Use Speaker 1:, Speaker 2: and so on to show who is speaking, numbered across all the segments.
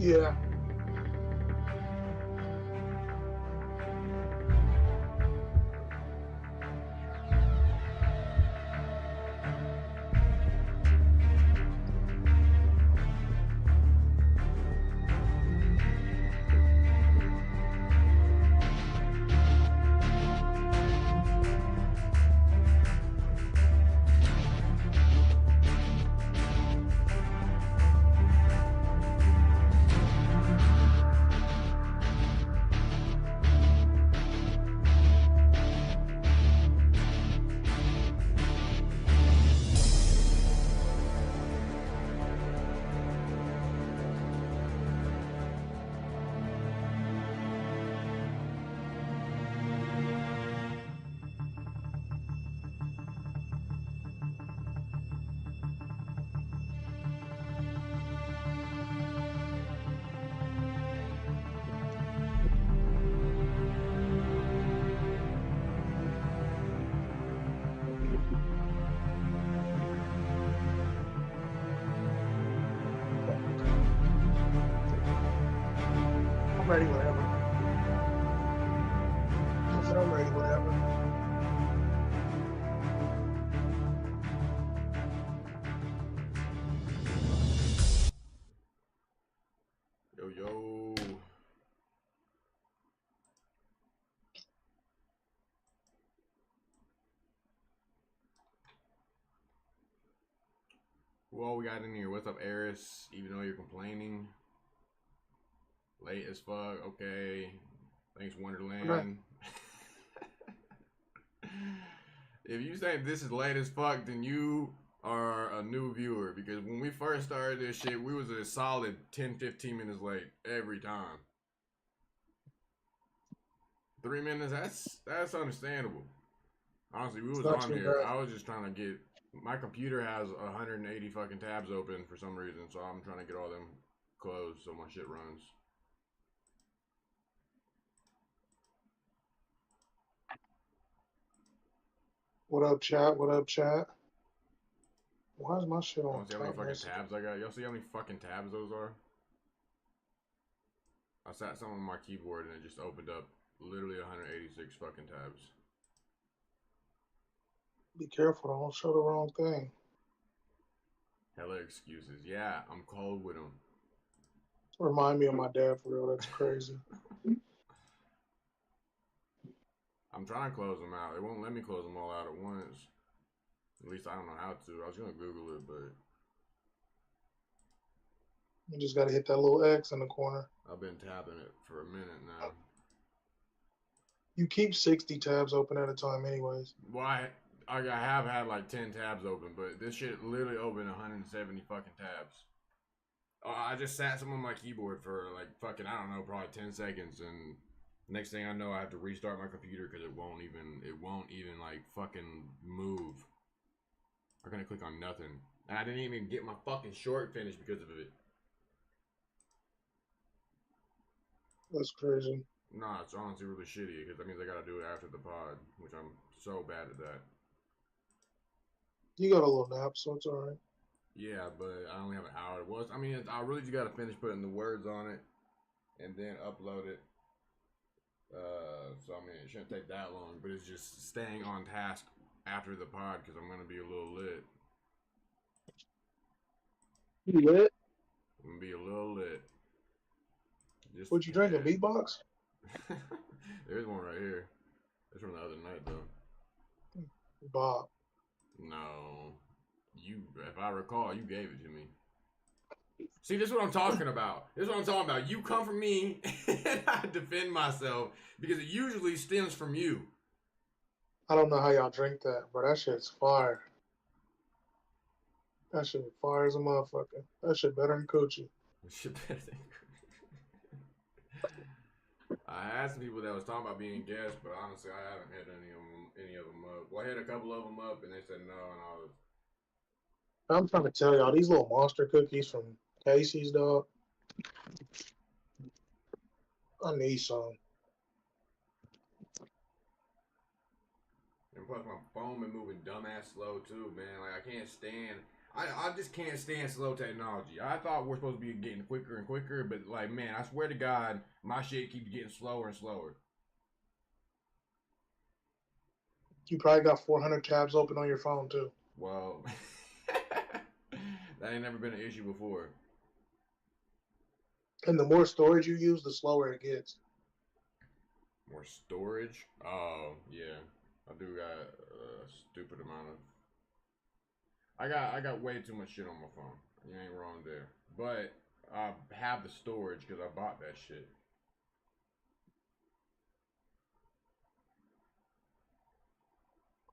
Speaker 1: Yeah. I'm ready, whatever. I said I'm ready, whatever.
Speaker 2: Yo, yo. Who all we got in here? What's up, Eris? Even though you're complaining. Late as fuck. Okay. Thanks, Wonderland.
Speaker 1: Right.
Speaker 2: If you say this is late as fuck, then you are a new viewer. Because when we first started this shit, we was a solid 10-15 minutes late every time. 3 minutes, that's understandable. Honestly, we was on here. I was just trying to get... My computer has 180 fucking tabs open for some reason, so I'm trying to get all them closed so my shit runs.
Speaker 1: What up, chat? What up, chat? Why is my shit on?
Speaker 2: See how many fucking tabs I got? Y'all see how many fucking tabs those are? I sat some on my keyboard and it just opened up literally 186 fucking tabs.
Speaker 1: Be careful, don't show the wrong thing.
Speaker 2: Hella excuses. Yeah, I'm cold with them.
Speaker 1: Remind me of my dad, for real. That's crazy.
Speaker 2: I'm trying to close them out. It won't let me close them all out at once. At least I don't know how to. I was going to Google it, but...
Speaker 1: You just got to hit that little X in the corner.
Speaker 2: I've been tapping it for a minute now.
Speaker 1: You keep 60 tabs open at a time anyways.
Speaker 2: Why? I have had like 10 tabs open, but this shit literally opened 170 fucking tabs. I just sat some on my keyboard for like fucking, I don't know, probably 10 seconds, and next thing I know, I have to restart my computer because it won't even like fucking move. I'm gonna click on nothing, and I didn't even get my fucking short finished because of it.
Speaker 1: That's crazy.
Speaker 2: Nah, it's honestly really shitty because that means I gotta do it after the pod, which I'm so bad at that.
Speaker 1: You got a little nap, so it's alright.
Speaker 2: Yeah, but I only have an hour. I really just gotta finish putting the words on it and then upload it. So I mean, it shouldn't take that long, but it's just staying on task after the pod because I'm gonna be a little lit.
Speaker 1: You lit?
Speaker 2: I'm gonna be a little lit. Just
Speaker 1: What you drink, a beatbox?
Speaker 2: There's one right here. It's from the other night though.
Speaker 1: Bob.
Speaker 2: No. If I recall, you gave it to me. See, this is what I'm talking about. You come from me, and I defend myself, because it usually stems from you.
Speaker 1: I don't know how y'all drink that, but that shit's fire. That shit fire as a motherfucker. That shit better than coochie.
Speaker 2: I had some people that was talking about being guests, but honestly, I haven't hit any of them up. Well, I hit a couple of them up, and they said no, and I was...
Speaker 1: I'm trying to tell y'all, these little monster cookies from Casey's, dog. I need some.
Speaker 2: And plus, my phone been moving dumbass slow too, man. Like, I can't stand... I just can't stand slow technology. I thought we're supposed to be getting quicker and quicker, but like, man, I swear to God, my shit keeps getting slower and slower.
Speaker 1: You probably got 400 tabs open on your phone too.
Speaker 2: Well, that ain't never been an issue before.
Speaker 1: And the more storage you use, the slower it gets.
Speaker 2: More storage? Oh, yeah. I do got a stupid amount of... I got way too much shit on my phone. You ain't wrong there. But I have the storage because I bought that shit.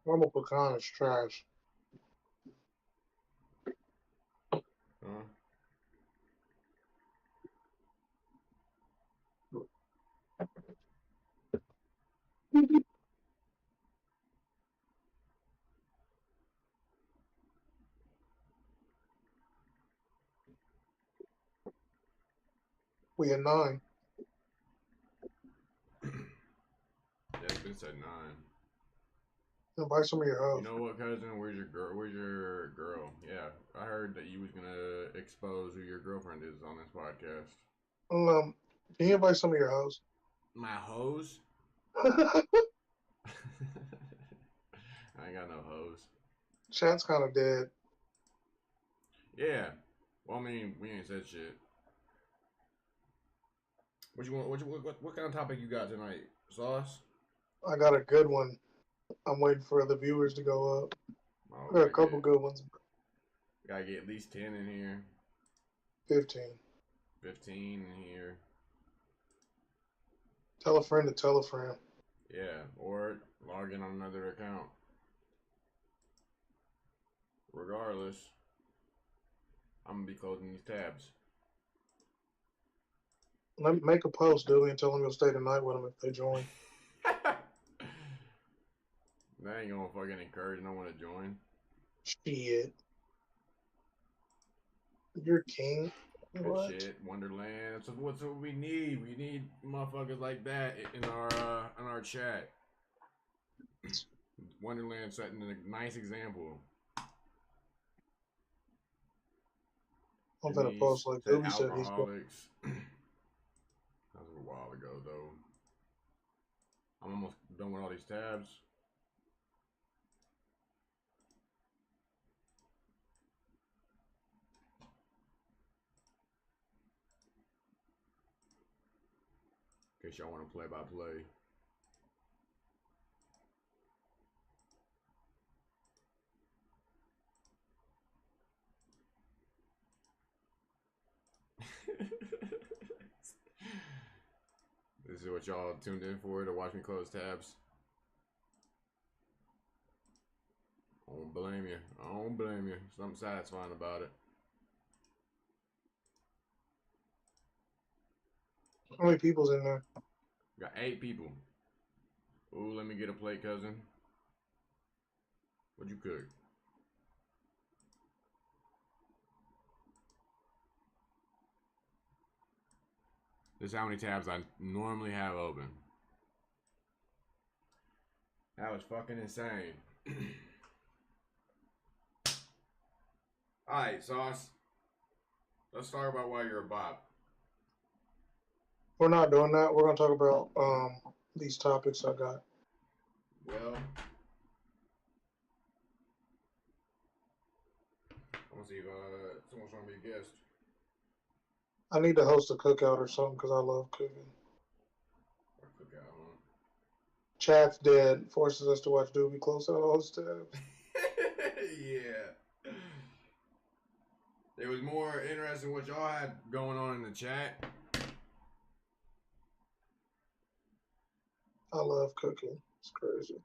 Speaker 1: Normal pecan is trash.
Speaker 2: Huh?
Speaker 1: We at 9.
Speaker 2: Yeah, it's been said 9.
Speaker 1: Invite some of your hoes.
Speaker 2: You know what, cousin? Where's your girl? Where's your girl? Yeah, I heard that you was gonna expose who your girlfriend is on this podcast.
Speaker 1: Can you invite some of your hoes?
Speaker 2: My hoes? I ain't got no hoes.
Speaker 1: Chat's kind of dead.
Speaker 2: Yeah. Well, I mean, we ain't said shit. What you want? What kind of topic you got tonight? Sauce?
Speaker 1: I got a good one. I'm waiting for the viewers to go up.
Speaker 2: Oh,
Speaker 1: I got a couple good ones.
Speaker 2: Gotta get at least 10 in here.
Speaker 1: 15.
Speaker 2: 15 in here.
Speaker 1: Tell a friend to tell a friend.
Speaker 2: Yeah, or log in on another account. Regardless, I'm gonna be closing these tabs.
Speaker 1: Let me make a post, Dewey, and tell them you'll stay tonight with them if they join.
Speaker 2: That ain't gonna fucking encourage no one to join.
Speaker 1: Shit. You're king.
Speaker 2: Good
Speaker 1: What?
Speaker 2: shit, Wonderland. That's what we need. We need motherfuckers like that in our chat. Wonderland setting a nice example.
Speaker 1: I'm gonna post like Dewey said he's going.
Speaker 2: Alcoholics. That was a while ago though. I'm almost done with all these tabs. In case y'all want to play by play. This is what y'all tuned in for, to watch me close tabs. I don't blame you. I don't blame you. Something satisfying about it.
Speaker 1: How many people's in there?
Speaker 2: Got 8 people. Ooh, let me get a plate, cousin. What'd you cook? This is how many tabs I normally have open. That was fucking insane. Alright, Sauce. Let's talk about why you're a bop.
Speaker 1: We're not doing that. We're gonna talk about these topics I got.
Speaker 2: Well, I want to see if someone's trying to be a guest.
Speaker 1: I need to host a cookout or something because I love cooking.
Speaker 2: Or cookout, huh?
Speaker 1: Chat's dead. Forces us to watch Doobie close out all his tabs.
Speaker 2: Yeah. It was more interesting what y'all had going on in the chat.
Speaker 1: I love cooking. It's crazy.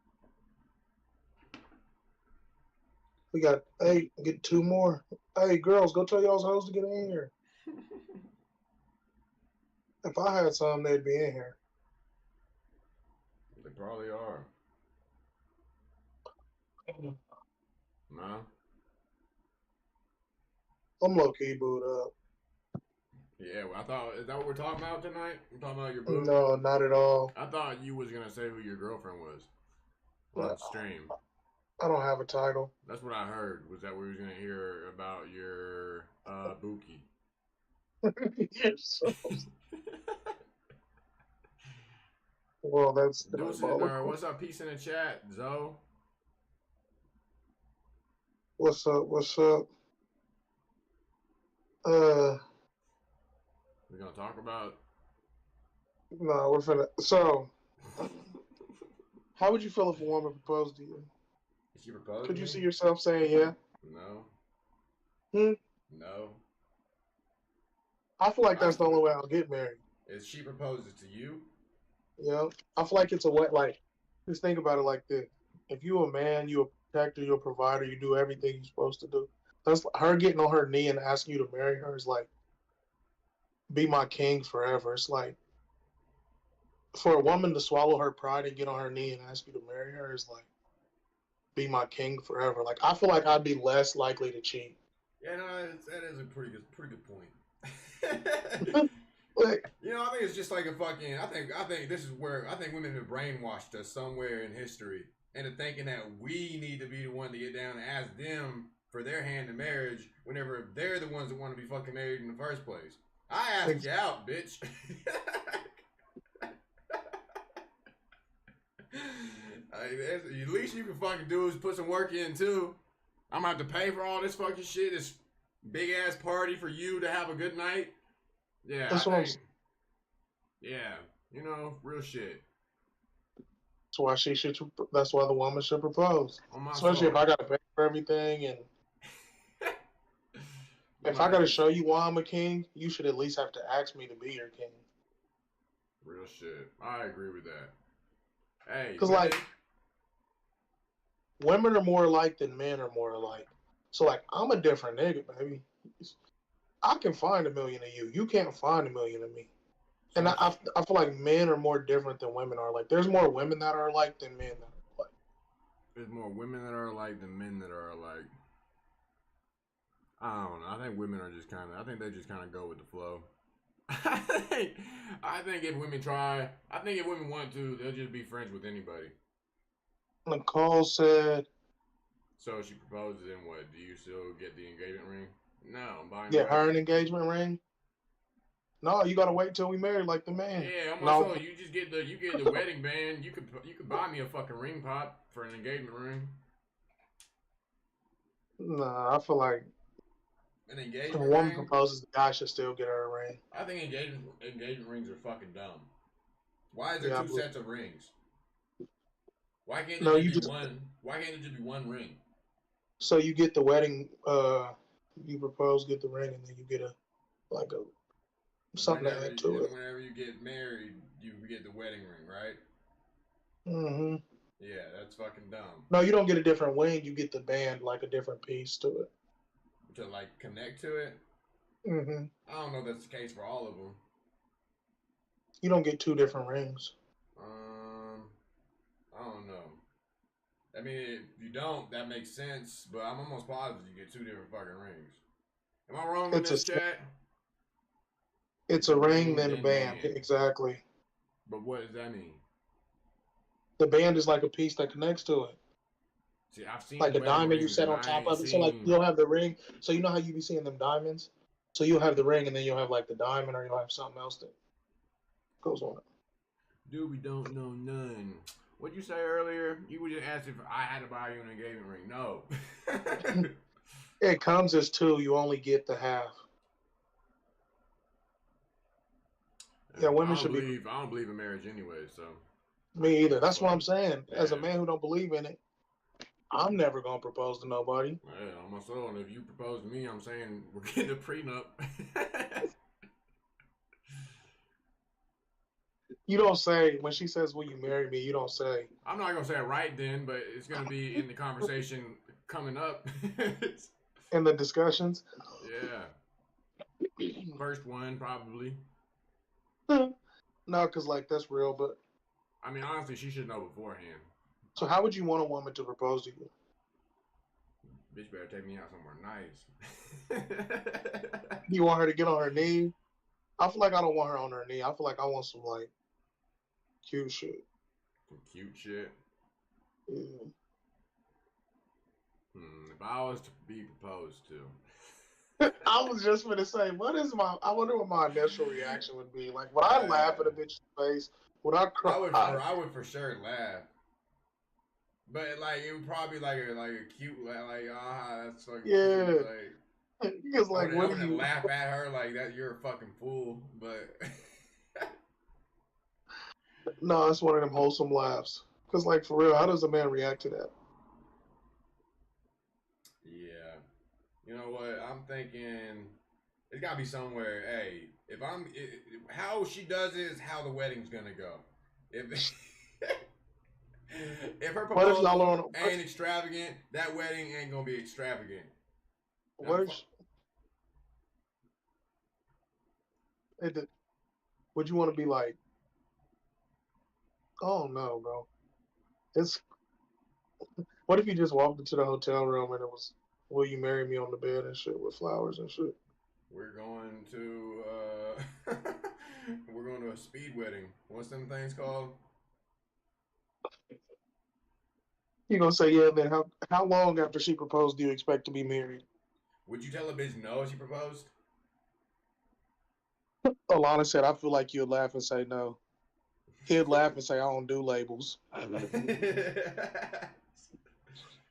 Speaker 1: We got 8. Get 2 more. Hey, girls, go tell y'all's hoes to get in here. If I had some, they'd be in here.
Speaker 2: They probably are. No?
Speaker 1: I'm low-key booed up.
Speaker 2: Yeah, well, I thought, is that what we're talking about tonight? We're talking about your boo?
Speaker 1: No, not at all.
Speaker 2: I thought you was going to say who your girlfriend was on stream.
Speaker 1: I don't have a title.
Speaker 2: That's what I heard. Was that we was gonna hear about your Buki?
Speaker 1: Yes. Well, that's
Speaker 2: Deuces, or
Speaker 1: diabolical.
Speaker 2: what's up? Peace in the chat, Zoe.
Speaker 1: What's up? What's up? Uh,
Speaker 2: We're gonna talk about.
Speaker 1: no, we're finna. So, how would you feel if a woman proposed to you?
Speaker 2: Did she propose
Speaker 1: Could
Speaker 2: to
Speaker 1: you
Speaker 2: me?
Speaker 1: see yourself saying yeah?
Speaker 2: No.
Speaker 1: Hmm?
Speaker 2: No.
Speaker 1: I feel like
Speaker 2: I
Speaker 1: that's the
Speaker 2: feel,
Speaker 1: only way I'll get married.
Speaker 2: if she proposes to you,
Speaker 1: You know, I feel like it's a way. Like, just think about it like this: if you a man, you a protector, you a provider, you do everything you're supposed to do. That's her getting on her knee and asking you to marry her is like, be my king forever. It's like for a woman to swallow her pride and get on her knee and ask you to marry her is like, be my king forever. Like, I feel like I'd be less likely to cheat.
Speaker 2: yeah, no, that is a pretty good point.
Speaker 1: Like,
Speaker 2: You know, I think it's just like a fucking. I think this is where I think women have brainwashed us somewhere in history into thinking that we need to be the one to get down and ask them for their hand in marriage whenever they're the ones that want to be fucking married in the first place. I asked you out, bitch. The least you can fucking do is put some work in too. I'm gonna have to pay for all this fucking shit. This big ass party for you to have a good night. Yeah,
Speaker 1: that's
Speaker 2: I
Speaker 1: what I'm.
Speaker 2: think. Yeah, you know, real shit.
Speaker 1: That's why she should. That's why the woman should propose.
Speaker 2: On my
Speaker 1: Especially if
Speaker 2: soul.
Speaker 1: I got to pay for everything, and
Speaker 2: You
Speaker 1: if I
Speaker 2: might
Speaker 1: got
Speaker 2: have
Speaker 1: to
Speaker 2: to.
Speaker 1: show you why I'm a king, you should at least have to ask me to be your king.
Speaker 2: Real shit. I agree with that. Hey,
Speaker 1: Cause
Speaker 2: women.
Speaker 1: like women are more alike than men are more alike. So like I'm a different nigga, baby. I can find a million of you. You can't find a million of me. And
Speaker 2: So
Speaker 1: I feel like men are more different than women are. Like there's more women that are alike than men that are alike.
Speaker 2: there's more women that are alike than men that are alike. I don't know. I think women are just kind of. I think they just kind of go with the flow. I think. I think if women try. I think if women want to, they'll just be friends with anybody.
Speaker 1: Nicole said,
Speaker 2: So she proposes, and what? Do you still get the engagement ring? No, I'm buying the
Speaker 1: "Get
Speaker 2: wedding
Speaker 1: her an
Speaker 2: ring.
Speaker 1: engagement ring." No, you gotta wait till we marry like the man.
Speaker 2: Yeah, on my
Speaker 1: No,
Speaker 2: soul, you just get the wedding band. You could buy me a fucking ring pop for an engagement ring.
Speaker 1: nah. I feel like
Speaker 2: An
Speaker 1: if a
Speaker 2: engagement
Speaker 1: woman
Speaker 2: ring?
Speaker 1: proposes, the guy should still get her a ring.
Speaker 2: I think engagement rings are fucking dumb. Why is there
Speaker 1: Yeah,
Speaker 2: two sets of rings? Why can't there
Speaker 1: no,
Speaker 2: just
Speaker 1: you
Speaker 2: be
Speaker 1: just
Speaker 2: one? Why can't it just be one ring?
Speaker 1: so you get the wedding. You propose, get the ring, and then you get a like a something to add to it.
Speaker 2: Whenever you get married, you get the wedding ring, right?
Speaker 1: Hmm.
Speaker 2: Yeah, that's fucking dumb.
Speaker 1: No, you don't get a different ring. You get the band, like a different piece to it.
Speaker 2: To like connect to it.
Speaker 1: Hmm.
Speaker 2: I don't know if that's the case for all of them.
Speaker 1: You don't get two different rings.
Speaker 2: Um, I don't know. I mean, if you don't, that makes sense. But I'm almost positive you get two different fucking rings. Am I wrong on
Speaker 1: It's a
Speaker 2: this, chat?
Speaker 1: it's
Speaker 2: It's a
Speaker 1: a ring,
Speaker 2: ring,
Speaker 1: then a
Speaker 2: then
Speaker 1: band.
Speaker 2: band.
Speaker 1: Exactly.
Speaker 2: But what does that mean?
Speaker 1: The band is like a piece that connects to it,
Speaker 2: See, I've
Speaker 1: like
Speaker 2: seen
Speaker 1: a
Speaker 2: wedding
Speaker 1: diamond you
Speaker 2: rings,
Speaker 1: set
Speaker 2: and
Speaker 1: on
Speaker 2: I
Speaker 1: top
Speaker 2: ain't
Speaker 1: of it. So like
Speaker 2: seen.
Speaker 1: you'll have the ring. So you know how you be seeing them diamonds. So you'll have the ring, and then you'll have like the diamond, or you'll have something else that goes on it.
Speaker 2: Dude, we don't know none. What'd you say earlier? You would just ask if I had to buy you an engagement ring. No.
Speaker 1: It comes as two. You only get the half. Yeah, women should be.
Speaker 2: I don't believe in marriage anyway, so
Speaker 1: Me either.
Speaker 2: that's
Speaker 1: That's what
Speaker 2: fine.
Speaker 1: I'm saying. As a
Speaker 2: Yeah.
Speaker 1: man who don't believe in it, I'm never gonna propose to nobody.
Speaker 2: Yeah, on my soul. And if you propose to me, I'm saying we're getting a prenup.
Speaker 1: You don't say when she says, "Will you marry me?" You don't say
Speaker 2: I'm not gonna say it right then, but it's gonna be in the conversation coming up.
Speaker 1: in the discussions.
Speaker 2: Yeah, first one probably.
Speaker 1: No, because like that's real. But
Speaker 2: I mean, honestly, she should know beforehand.
Speaker 1: so, how would you want a woman to propose to you?
Speaker 2: Bitch, better take me out somewhere nice.
Speaker 1: Do you want her to get on her knee? I feel like I don't want her on her knee. I feel like I want some like cute shit.
Speaker 2: Some cute shit.
Speaker 1: Yeah.
Speaker 2: If I was to be proposed to,
Speaker 1: I was just gonna say, I wonder what my initial reaction would be. Like, would I
Speaker 2: uh,
Speaker 1: laugh at a bitch's face? Would I cry?
Speaker 2: I would for sure laugh. But like it would probably be like a cute like that's so cute
Speaker 1: Yeah,
Speaker 2: like
Speaker 1: because like,
Speaker 2: I
Speaker 1: what do
Speaker 2: wouldn't
Speaker 1: you?
Speaker 2: laugh at her like that you're a fucking fool but
Speaker 1: No, it's one of them wholesome laughs. Because like for real, how does a man react to that?
Speaker 2: yeah, you know what I'm thinking it's gotta be somewhere. Hey, if how she does it is how the wedding's gonna go. If if her
Speaker 1: What if y'all are
Speaker 2: proposal
Speaker 1: on?
Speaker 2: ain't extravagant, that wedding ain't gonna be extravagant.
Speaker 1: What if? Would you want to be like? Oh no, bro. It's what if you just walked into the hotel room and it was, "Will you marry me?" on the bed and shit with flowers and shit.
Speaker 2: We're going to we're going to a speed wedding. What's them things called?
Speaker 1: You gonna say yeah? Then how long after she proposed do you expect to be married?
Speaker 2: Would you tell a bitch no if she proposed?
Speaker 1: Alana said, "I feel like you'd laugh and say no." He'd laugh and say, "I don't do labels."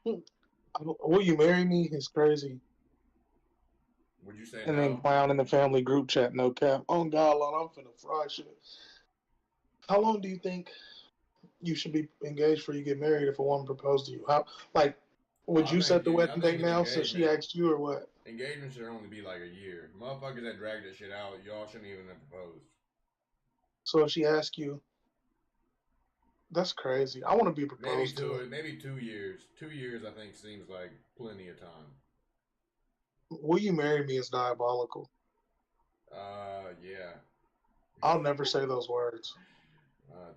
Speaker 1: Will you marry me? It's crazy.
Speaker 2: Would you say
Speaker 1: And then
Speaker 2: no?
Speaker 1: clown in the family group chat, no cap. Oh God, Lord, I'm finna fry shit. How long do you think you should be engaged before you get married if a woman proposed to you? How, like, would you set the
Speaker 2: I
Speaker 1: wedding
Speaker 2: think
Speaker 1: date
Speaker 2: an
Speaker 1: now since she asked you or what?
Speaker 2: engagement should only be like a year. Motherfuckers that drag that shit out, y'all shouldn't even have proposed.
Speaker 1: So if she asks you, that's crazy. I want to be proposed to.
Speaker 2: Maybe 2 years. 2 years I think seems like plenty of time.
Speaker 1: Will you marry me is diabolical.
Speaker 2: Yeah.
Speaker 1: I'll never say those words.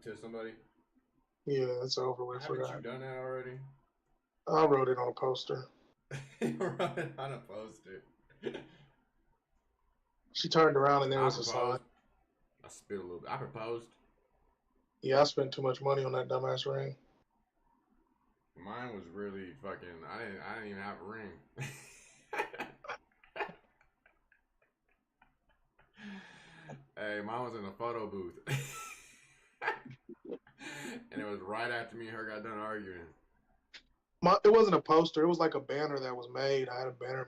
Speaker 2: To somebody.
Speaker 1: Yeah, it's over with for
Speaker 2: Haven't
Speaker 1: that.
Speaker 2: you done that already?
Speaker 1: I wrote it on a poster.
Speaker 2: You wrote it on a poster.
Speaker 1: She turned around and there
Speaker 2: I
Speaker 1: was a sign.
Speaker 2: proposed. I spit a little bit. I proposed.
Speaker 1: Yeah, I spent too much money on that dumbass ring.
Speaker 2: Mine was really fucking. I didn't even have a ring. Hey, mine was in a photo booth, and it was right after me and her got done arguing.
Speaker 1: It wasn't a poster. It was like a banner that was made. I had a banner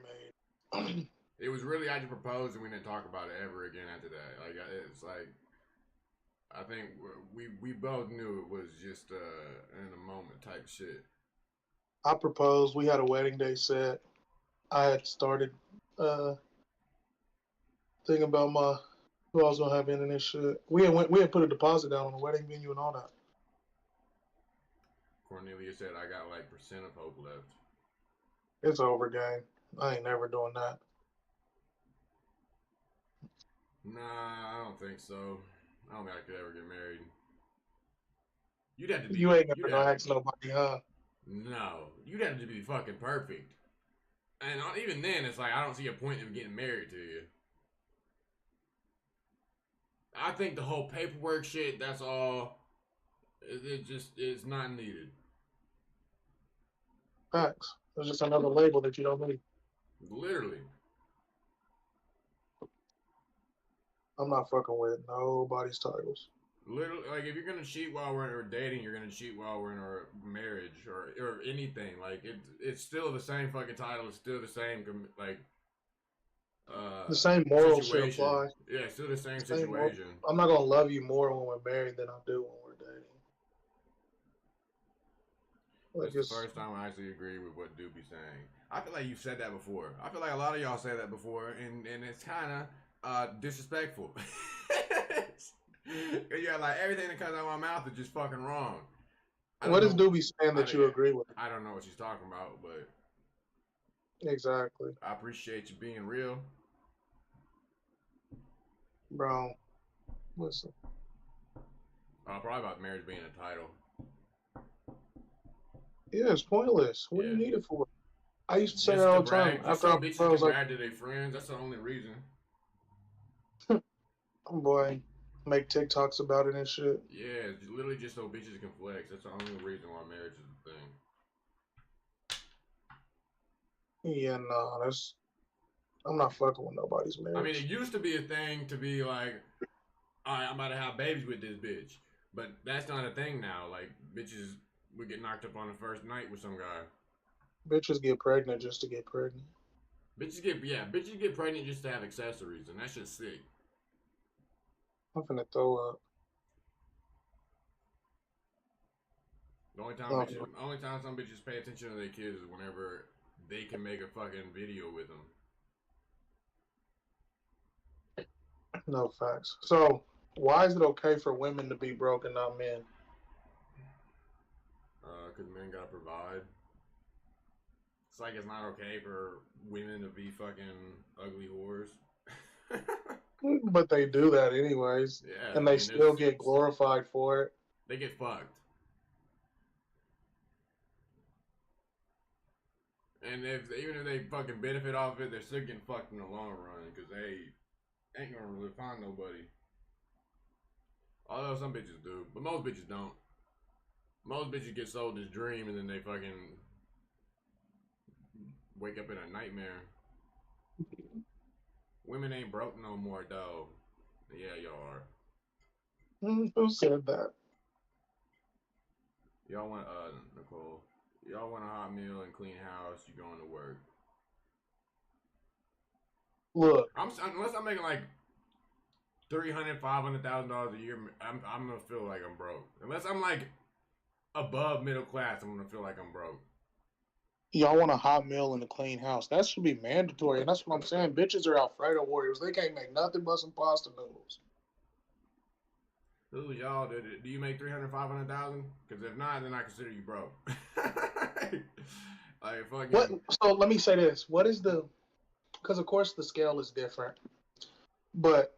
Speaker 1: made.
Speaker 2: It was really I just proposed and we didn't talk about it ever again after that. Like it's like I think we both knew it was just in a moment type shit.
Speaker 1: I proposed. We had a wedding day set. I had started thinking about who I was gonna have in this shit. We had put a deposit down on the wedding venue and all that.
Speaker 2: Cornelia said I got like percent of hope left.
Speaker 1: It's over, gang. I ain't never doing that.
Speaker 2: Nah, I don't think so. I don't think I could ever get married. You'd have to be.
Speaker 1: You ain't never gonna ask nobody, huh?
Speaker 2: No, you'd have to be fucking perfect. And even then, it's like I don't see a point in getting married to you. I think the whole paperwork shit, that's all. It's not needed.
Speaker 1: Facts. It's just another label that you don't need.
Speaker 2: Literally.
Speaker 1: I'm not fucking with nobody's titles.
Speaker 2: Literally, like if you're gonna cheat while we're dating, you're gonna cheat while we're in our marriage or anything. Like it's still the same fucking title. It's still the same like.
Speaker 1: The same morals should
Speaker 2: situation.
Speaker 1: apply.
Speaker 2: Yeah, still the same situation.
Speaker 1: I'm not gonna love you more when we're married than I do when we're dating.
Speaker 2: Like it's the first time I actually agree with what Doobie's saying. I feel like you've said that before. I feel like a lot of y'all say that before, and it's kind of disrespectful. Yeah, like everything that comes out of my mouth is just fucking wrong.
Speaker 1: What is Doobie saying that you agree with?
Speaker 2: I don't know what she's talking about, but
Speaker 1: exactly.
Speaker 2: I appreciate you being real.
Speaker 1: Bro, listen.
Speaker 2: Probably about marriage being a title.
Speaker 1: Yeah, it's pointless. What do you need it for? I used to say that all the time.
Speaker 2: After so bitches can brag to their friends. That's the only reason.
Speaker 1: Boy, make TikToks about it and shit.
Speaker 2: Yeah, it's literally just so bitches can flex. That's the only reason why marriage is a thing.
Speaker 1: Yeah, no, that's I'm not fucking with nobody's
Speaker 2: I mean, it
Speaker 1: marriage.
Speaker 2: used to be a thing to be like, all right, I'm about to have babies with this bitch. But that's not a thing now. Like, bitches would get knocked up on the first night with some guy.
Speaker 1: Bitches get pregnant just to get pregnant.
Speaker 2: Bitches get pregnant just to have accessories, and that's just sick.
Speaker 1: I'm finna throw up. Oh,
Speaker 2: Only time some bitches pay attention to their kids is whenever they can make a fucking video with them.
Speaker 1: no facts. So why is it okay for women to be broke and not men?
Speaker 2: Cause men gotta provide. It's like it's not okay for women to be fucking ugly whores.
Speaker 1: But they do that anyways,
Speaker 2: Yeah,
Speaker 1: and
Speaker 2: I
Speaker 1: they
Speaker 2: mean,
Speaker 1: still get glorified for it.
Speaker 2: they get fucked. And even if they fucking benefit off of it, they're still getting fucked in the long run because they ain't gonna really find nobody. Although some bitches do, but most bitches don't. Most bitches get sold this dream and then they fucking wake up in a nightmare. Women ain't broke no more, though. Yeah, y'all are.
Speaker 1: Who said that?
Speaker 2: Y'all want Nicole. Y'all want a hot meal and clean house. You going to work?
Speaker 1: Look,
Speaker 2: Unless I'm making like $300,000-$500,000 a year, I'm gonna feel like I'm broke. Unless I'm like above middle class, I'm gonna feel like I'm broke.
Speaker 1: y'all want a hot meal and a clean house. That should be mandatory, and that's what I'm saying. Bitches are Alfredo warriors. They can't make nothing but some pasta noodles.
Speaker 2: Who y'all? Do you make 300,000-500,000? Because if not, then I consider you broke. Like fucking.
Speaker 1: What? So let me say this. What is the? Because of course the scale is different, but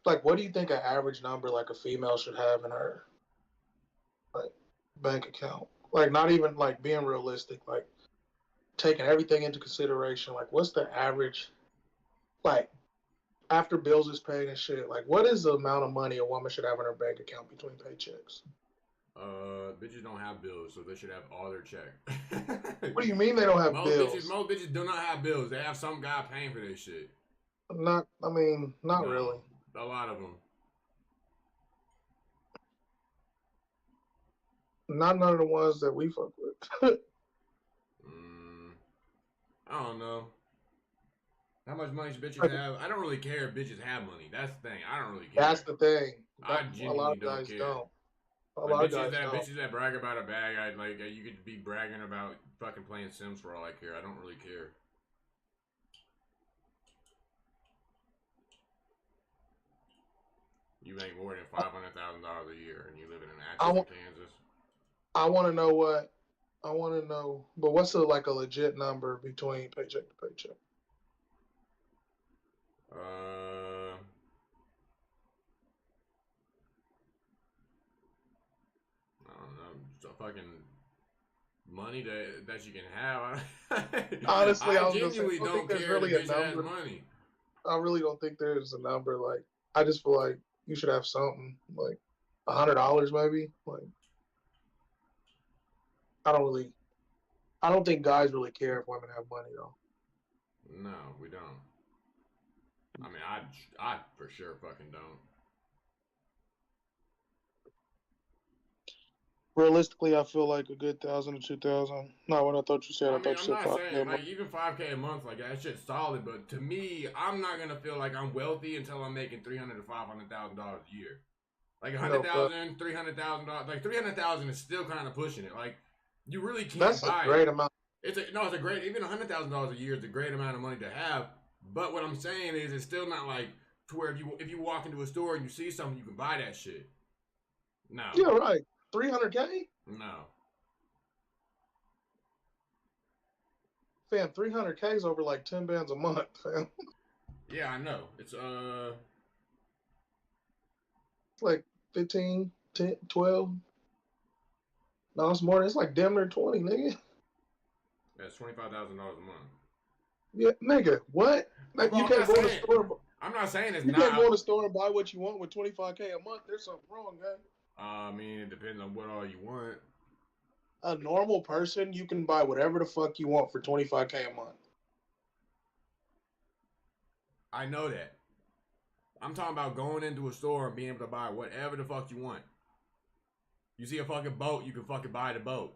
Speaker 1: like, what do you think an average number like a female should have in her like bank account? Like, not even like being realistic. Like, taking everything into consideration. Like, what's the average? Like, after bills is paid and shit. Like, what is the amount of money a woman should have in her bank account between paychecks?
Speaker 2: Bitches don't have bills, so they should have all their check.
Speaker 1: What do you mean they don't have bills?
Speaker 2: Most bitches do not have bills. They have some guy paying for this shit.
Speaker 1: Not, I mean, not
Speaker 2: No,
Speaker 1: really.
Speaker 2: A lot of them.
Speaker 1: Not none of the ones that we fuck with.
Speaker 2: I don't know. How much money should bitches have? I don't really care if bitches have money. That's the thing. I don't really care.
Speaker 1: That's the thing.
Speaker 2: I
Speaker 1: A lot
Speaker 2: genuinely
Speaker 1: of
Speaker 2: don't
Speaker 1: guys
Speaker 2: care.
Speaker 1: don't. A
Speaker 2: Like
Speaker 1: lot of guys don't.
Speaker 2: bitches that brag about a bag, you could be bragging about fucking playing Sims for all I care. I don't really care. You make more than $500,000 a year, and you live in Atchison, Kansas.
Speaker 1: I want to know what. I want to know, but what's like a legit number between paycheck to paycheck?
Speaker 2: I don't know. So fucking money that you can have.
Speaker 1: Honestly, I
Speaker 2: genuinely don't
Speaker 1: think there's
Speaker 2: care
Speaker 1: really
Speaker 2: if
Speaker 1: a
Speaker 2: bitch has
Speaker 1: number.
Speaker 2: money.
Speaker 1: I really don't think there's a number. Like, I just feel like you should have something like $100 maybe. Like, I don't think guys really care if women have money though.
Speaker 2: No, we don't. I mean, I for sure fucking don't.
Speaker 1: Realistically, I feel like a good 1,000 to 2,000. Not what I thought you said. I thought you
Speaker 2: I'm
Speaker 1: said
Speaker 2: not
Speaker 1: 5K.
Speaker 2: saying like even $5K a month, like that shit's solid. But to me, I'm not gonna feel like I'm wealthy until I'm making $300,000 to $500,000 a year. Like $100,000, $300,000. Like $300,000 is still kind of pushing it. Like you really can't
Speaker 1: That's
Speaker 2: buy
Speaker 1: a great amount.
Speaker 2: It's a great, even $100,000 a year is a great amount of money to have. But what I'm saying is, it's still not like to where if you walk into a store and you see something, you can buy that shit. No.
Speaker 1: Yeah, right. 300K?
Speaker 2: No.
Speaker 1: Fam, 300K is over like 10 bands a month, fam.
Speaker 2: Yeah, I know. It's
Speaker 1: like 15, 10, 12. No, it's more. It's like damn near 20, nigga.
Speaker 2: That's $25,000 a month.
Speaker 1: Yeah, nigga, what? Like, you can't go in the store.
Speaker 2: I'm not saying it's
Speaker 1: you
Speaker 2: not.
Speaker 1: You can't go in the store and buy what you want with 25K a month. There's something wrong, man.
Speaker 2: I mean, it depends on what all you want.
Speaker 1: a normal person, you can buy whatever the fuck you want for $25K a month.
Speaker 2: I know that. I'm talking about going into a store and being able to buy whatever the fuck you want. You see a fucking boat, you can fucking buy the boat.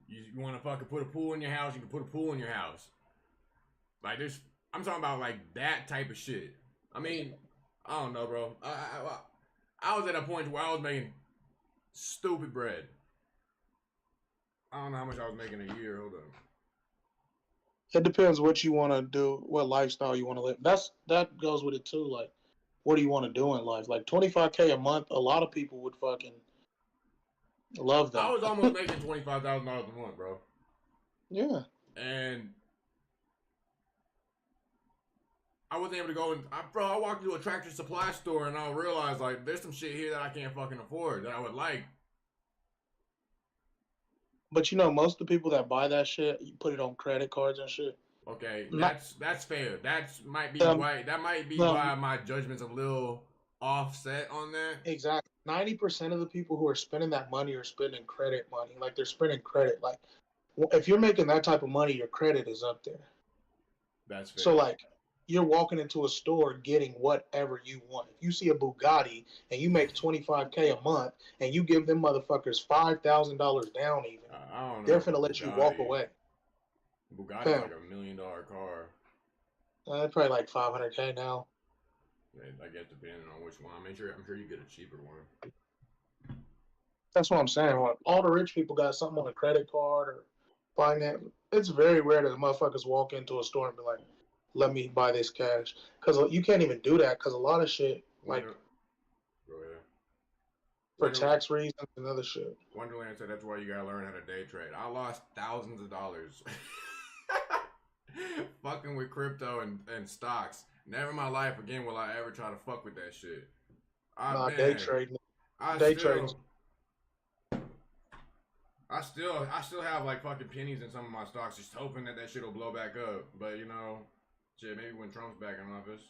Speaker 2: You want to fucking put a pool in your house, you can put a pool in your house. Like this, I'm talking about like that type of shit. I mean, I don't know, bro. I was at a point where I was making stupid bread. I don't know how much I was making a year. Hold on.
Speaker 1: It depends what you want to do, what lifestyle you want to live. That goes with it too. Like, what do you want to do in life? Like $25K a month, a lot of people would fucking love that.
Speaker 2: I was almost making $25,000 a month, bro.
Speaker 1: Yeah.
Speaker 2: And I wasn't able to go and I walked into a Tractor Supply store and I realized like there's some shit here that I can't fucking afford that I would like.
Speaker 1: But you know, most of the people that buy that shit, you put it on credit cards and shit.
Speaker 2: Okay, that's fair. That might be why my judgment's a little offset on that.
Speaker 1: Exactly. 90% of the people who are spending that money are spending credit money. Like they're spending credit. Like if you're making that type of money, your credit is up there.
Speaker 2: That's fair.
Speaker 1: So like you're walking into a store getting whatever you want. If you see a Bugatti and you make $25K a month and you give them motherfuckers $5,000 down even,
Speaker 2: I don't know,
Speaker 1: they're finna let you walk away.
Speaker 2: Bugatti's like $1 million car.
Speaker 1: Probably like $500K now.
Speaker 2: I guess depending on which one. I'm sure you get a cheaper one.
Speaker 1: That's what I'm saying. Like, all the rich people got something on a credit card or finance. It's very rare that the motherfuckers walk into a store and be like, let me buy this cash. Because you can't even do that because a lot of shit, like,
Speaker 2: go ahead.
Speaker 1: For tax reasons and other shit.
Speaker 2: Wonderland said that's why you gotta learn how to day trade. I lost thousands of dollars fucking with crypto and stocks. Never in my life again will I ever try to fuck with that shit.
Speaker 1: Day trading.
Speaker 2: I still have like fucking pennies in some of my stocks, just hoping that shit will blow back up. But you know, shit, maybe when Trump's back in office.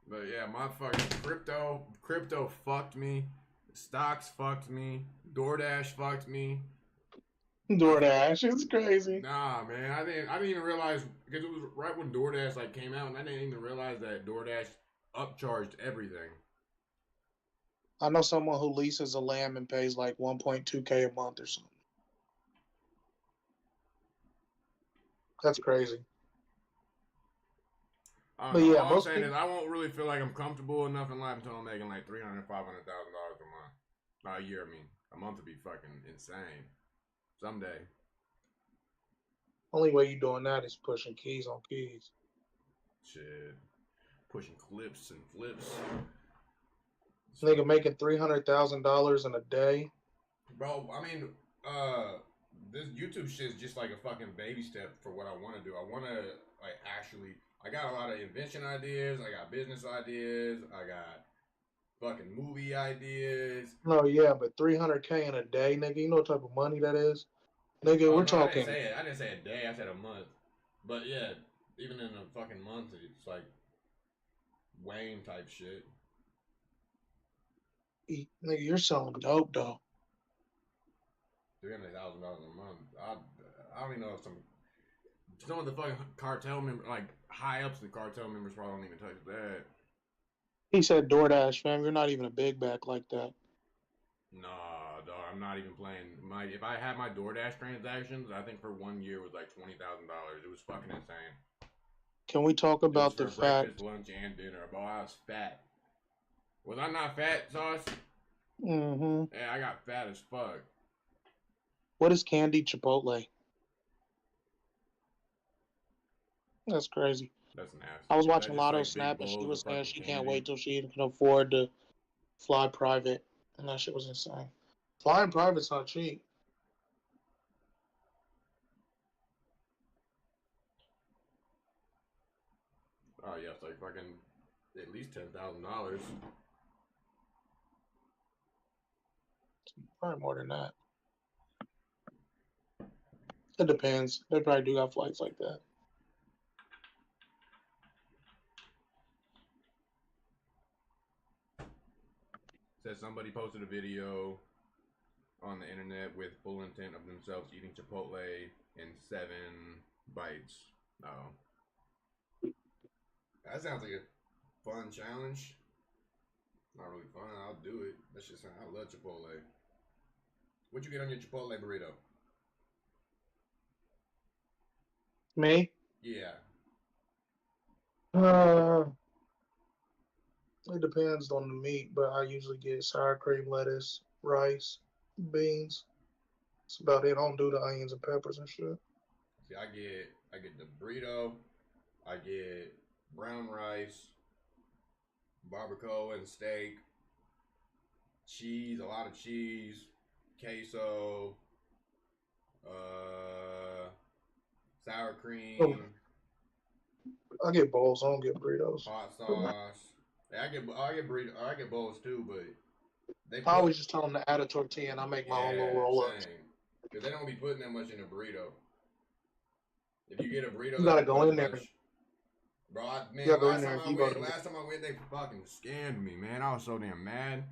Speaker 2: But yeah, my fucking crypto fucked me. Stocks fucked me. DoorDash fucked me.
Speaker 1: DoorDash, it's crazy.
Speaker 2: Nah, man, I didn't even realize because it was right when DoorDash like came out, and I didn't even realize that DoorDash upcharged everything.
Speaker 1: I know someone who leases a lamb and pays like $1.2K a month or something. That's crazy.
Speaker 2: But yeah, all I'm saying is I won't really feel like I'm comfortable enough in life until I'm making like $300,000, $500,000 a month. A year, I mean, a month would be fucking insane. Someday.
Speaker 1: Only way you doing that is pushing keys on keys.
Speaker 2: Shit, pushing clips and flips.
Speaker 1: Nigga making $300,000 in a day.
Speaker 2: Bro, I mean, this YouTube shit is just like a fucking baby step for what I want to do. I want to like actually. I got a lot of invention ideas. I got business ideas. I got fucking movie ideas.
Speaker 1: No, yeah, but $300K in a day, nigga. You know what type of money that is, nigga. We're talking.
Speaker 2: I didn't say a day. I said a month. But yeah, even in a fucking month, it's like Wayne type shit.
Speaker 1: Nigga, you're selling dope, though.
Speaker 2: $300,000 a month. I don't even know if some of the fucking cartel members, like high ups, the cartel members probably don't even touch that.
Speaker 1: He said DoorDash, fam. You're not even a big back like that.
Speaker 2: Nah, dog. I'm not even playing. If I had my DoorDash transactions, I think for 1 year was like $20,000. It was fucking insane.
Speaker 1: Can we talk about the fact?
Speaker 2: Breakfast, lunch, and dinner. Bro, I was fat. Was I not fat, Sauce?
Speaker 1: Mm-hmm.
Speaker 2: Yeah, I got fat as fuck.
Speaker 1: What is candy Chipotle? That's crazy.
Speaker 2: That's nasty.
Speaker 1: I was watching Lotto Snap and she was saying she can't wait till she can afford to fly private. And that shit was insane. Flying private's not cheap.
Speaker 2: Oh, yeah, it's like fucking at least $10,000.
Speaker 1: Probably more than that. It depends. They probably do got flights like that.
Speaker 2: Says somebody posted a video on the internet with full intent of themselves eating Chipotle in 7 bites. Oh. That sounds like a fun challenge. Not really fun. I'll do it. That shit sound. I love Chipotle. What'd you get on your Chipotle burrito?
Speaker 1: Me?
Speaker 2: Yeah.
Speaker 1: It depends on the meat, but I usually get sour cream, lettuce, rice, beans. That's about it. I don't do the onions and peppers and shit.
Speaker 2: See, I get the burrito. I get brown rice, barbacoa and steak, cheese, a lot of cheese, queso, sour cream,
Speaker 1: Oh, I get bowls. I don't get burritos.
Speaker 2: hot sauce. Yeah, I get burrito. I get bowls too, but they
Speaker 1: I
Speaker 2: put
Speaker 1: always just tell them to add a tortilla, and I make my own little roll ups.
Speaker 2: same because they don't be putting that much in a burrito. If you get a burrito,
Speaker 1: You
Speaker 2: they
Speaker 1: gotta
Speaker 2: don't
Speaker 1: go
Speaker 2: put
Speaker 1: in there.
Speaker 2: much. Bro,
Speaker 1: You gotta go in there and debug them.
Speaker 2: last time I went, they fucking scammed me, man. I was so damn mad.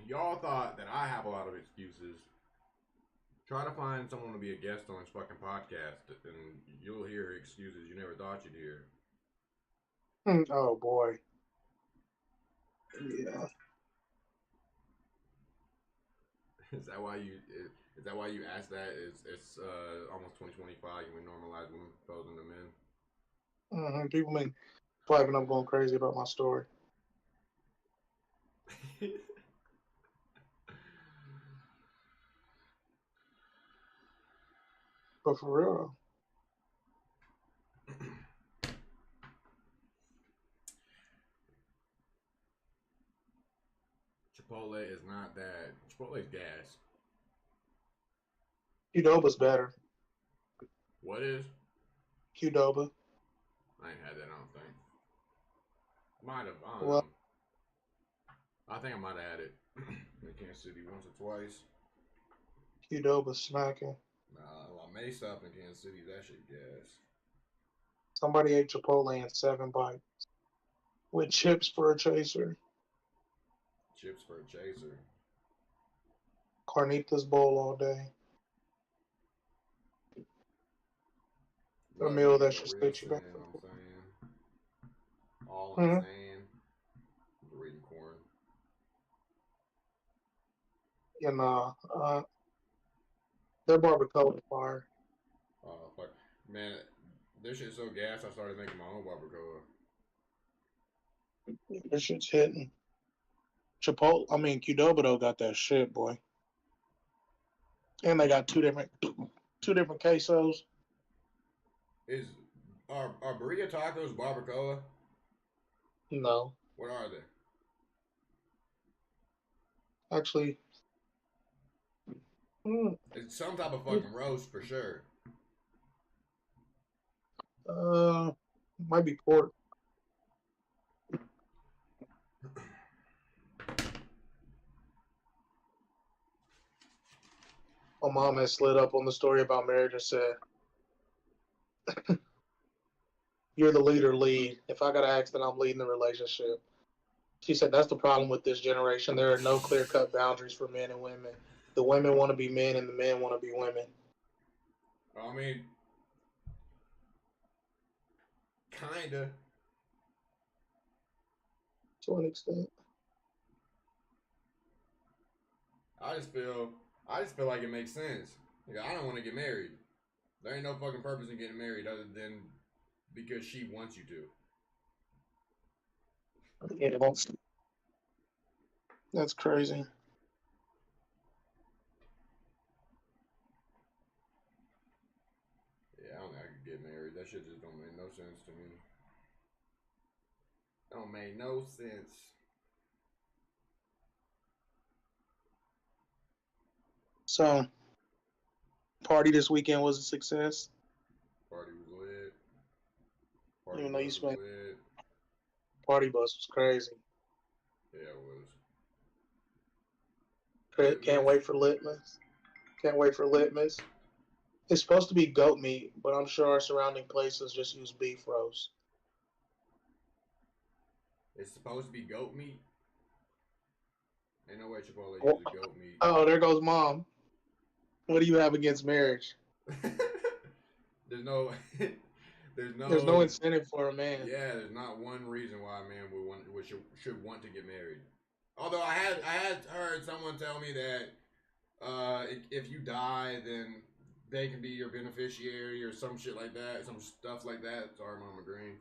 Speaker 2: Y'all thought that I have a lot of excuses. Try to find someone to be a guest on this fucking podcast, and you'll hear excuses you never thought you'd hear.
Speaker 1: Oh boy. Yeah.
Speaker 2: Is that why you asked that? It's almost 2025. You would normalize women proposing to men.
Speaker 1: People been swiping up, going crazy about my story. But for real,
Speaker 2: Chipotle is not that. Chipotle is gas.
Speaker 1: Qdoba's better.
Speaker 2: What is?
Speaker 1: Qdoba.
Speaker 2: I ain't had that. I don't think. Might have. I don't
Speaker 1: Well,
Speaker 2: know. I think I might have had it in Kansas City once or twice.
Speaker 1: Qdoba's smacking.
Speaker 2: Nah, La Mesa up in Kansas City, that shit gas.
Speaker 1: Somebody ate Chipotle in 7 bites with chips for a chaser.
Speaker 2: Chips for a chaser.
Speaker 1: Carnitas bowl all day. A
Speaker 2: Love
Speaker 1: meal
Speaker 2: me
Speaker 1: that
Speaker 2: a
Speaker 1: should
Speaker 2: real
Speaker 1: sit you back.
Speaker 2: sin, I'm saying. All I'm saying. Reading corn.
Speaker 1: And their barbacoa is fire.
Speaker 2: Fuck. Man, this shit's so gas, I started making my own barbacoa.
Speaker 1: This shit's hitting. Qdoba though got that shit, boy. And they got two different quesos.
Speaker 2: Are burrito tacos barbacoa?
Speaker 1: No,
Speaker 2: What are they?
Speaker 1: actually,
Speaker 2: It's some type of fucking roast for sure.
Speaker 1: might be pork. My mom has slid up on the story about marriage and said, "You're the leader, lead. If I got an accident, I'm leading the relationship." She said, "That's the problem with this generation. There are no clear-cut boundaries for men and women. The women want to be men, and the men want to be women."
Speaker 2: I mean, kinda.
Speaker 1: To an extent.
Speaker 2: I just feel like it makes sense. Like, I don't want to get married. There ain't no fucking purpose in getting married other than because she wants you to.
Speaker 1: Yeah, that's crazy.
Speaker 2: Yeah, I don't think I could get married. That shit just don't make no sense to me. Don't make no sense.
Speaker 1: So, party this weekend was a success.
Speaker 2: Party was lit.
Speaker 1: Even though you spent
Speaker 2: lit.
Speaker 1: party bus was crazy.
Speaker 2: Yeah, it was.
Speaker 1: Can't wait for Litmus. Can't wait for Litmus. It's supposed to be goat meat, but I'm sure our surrounding places just use beef roast.
Speaker 2: It's supposed to be goat meat? Ain't no way Chipotle
Speaker 1: Oh,
Speaker 2: uses goat meat.
Speaker 1: oh, there goes Mom. What do you have against marriage?
Speaker 2: There's no...
Speaker 1: There's no incentive for a man.
Speaker 2: Yeah, there's not one reason why a man should want to get married. Although I had heard someone tell me that if you die, then they can be your beneficiary or some shit like that, some stuff like that. Sorry, Mama Green.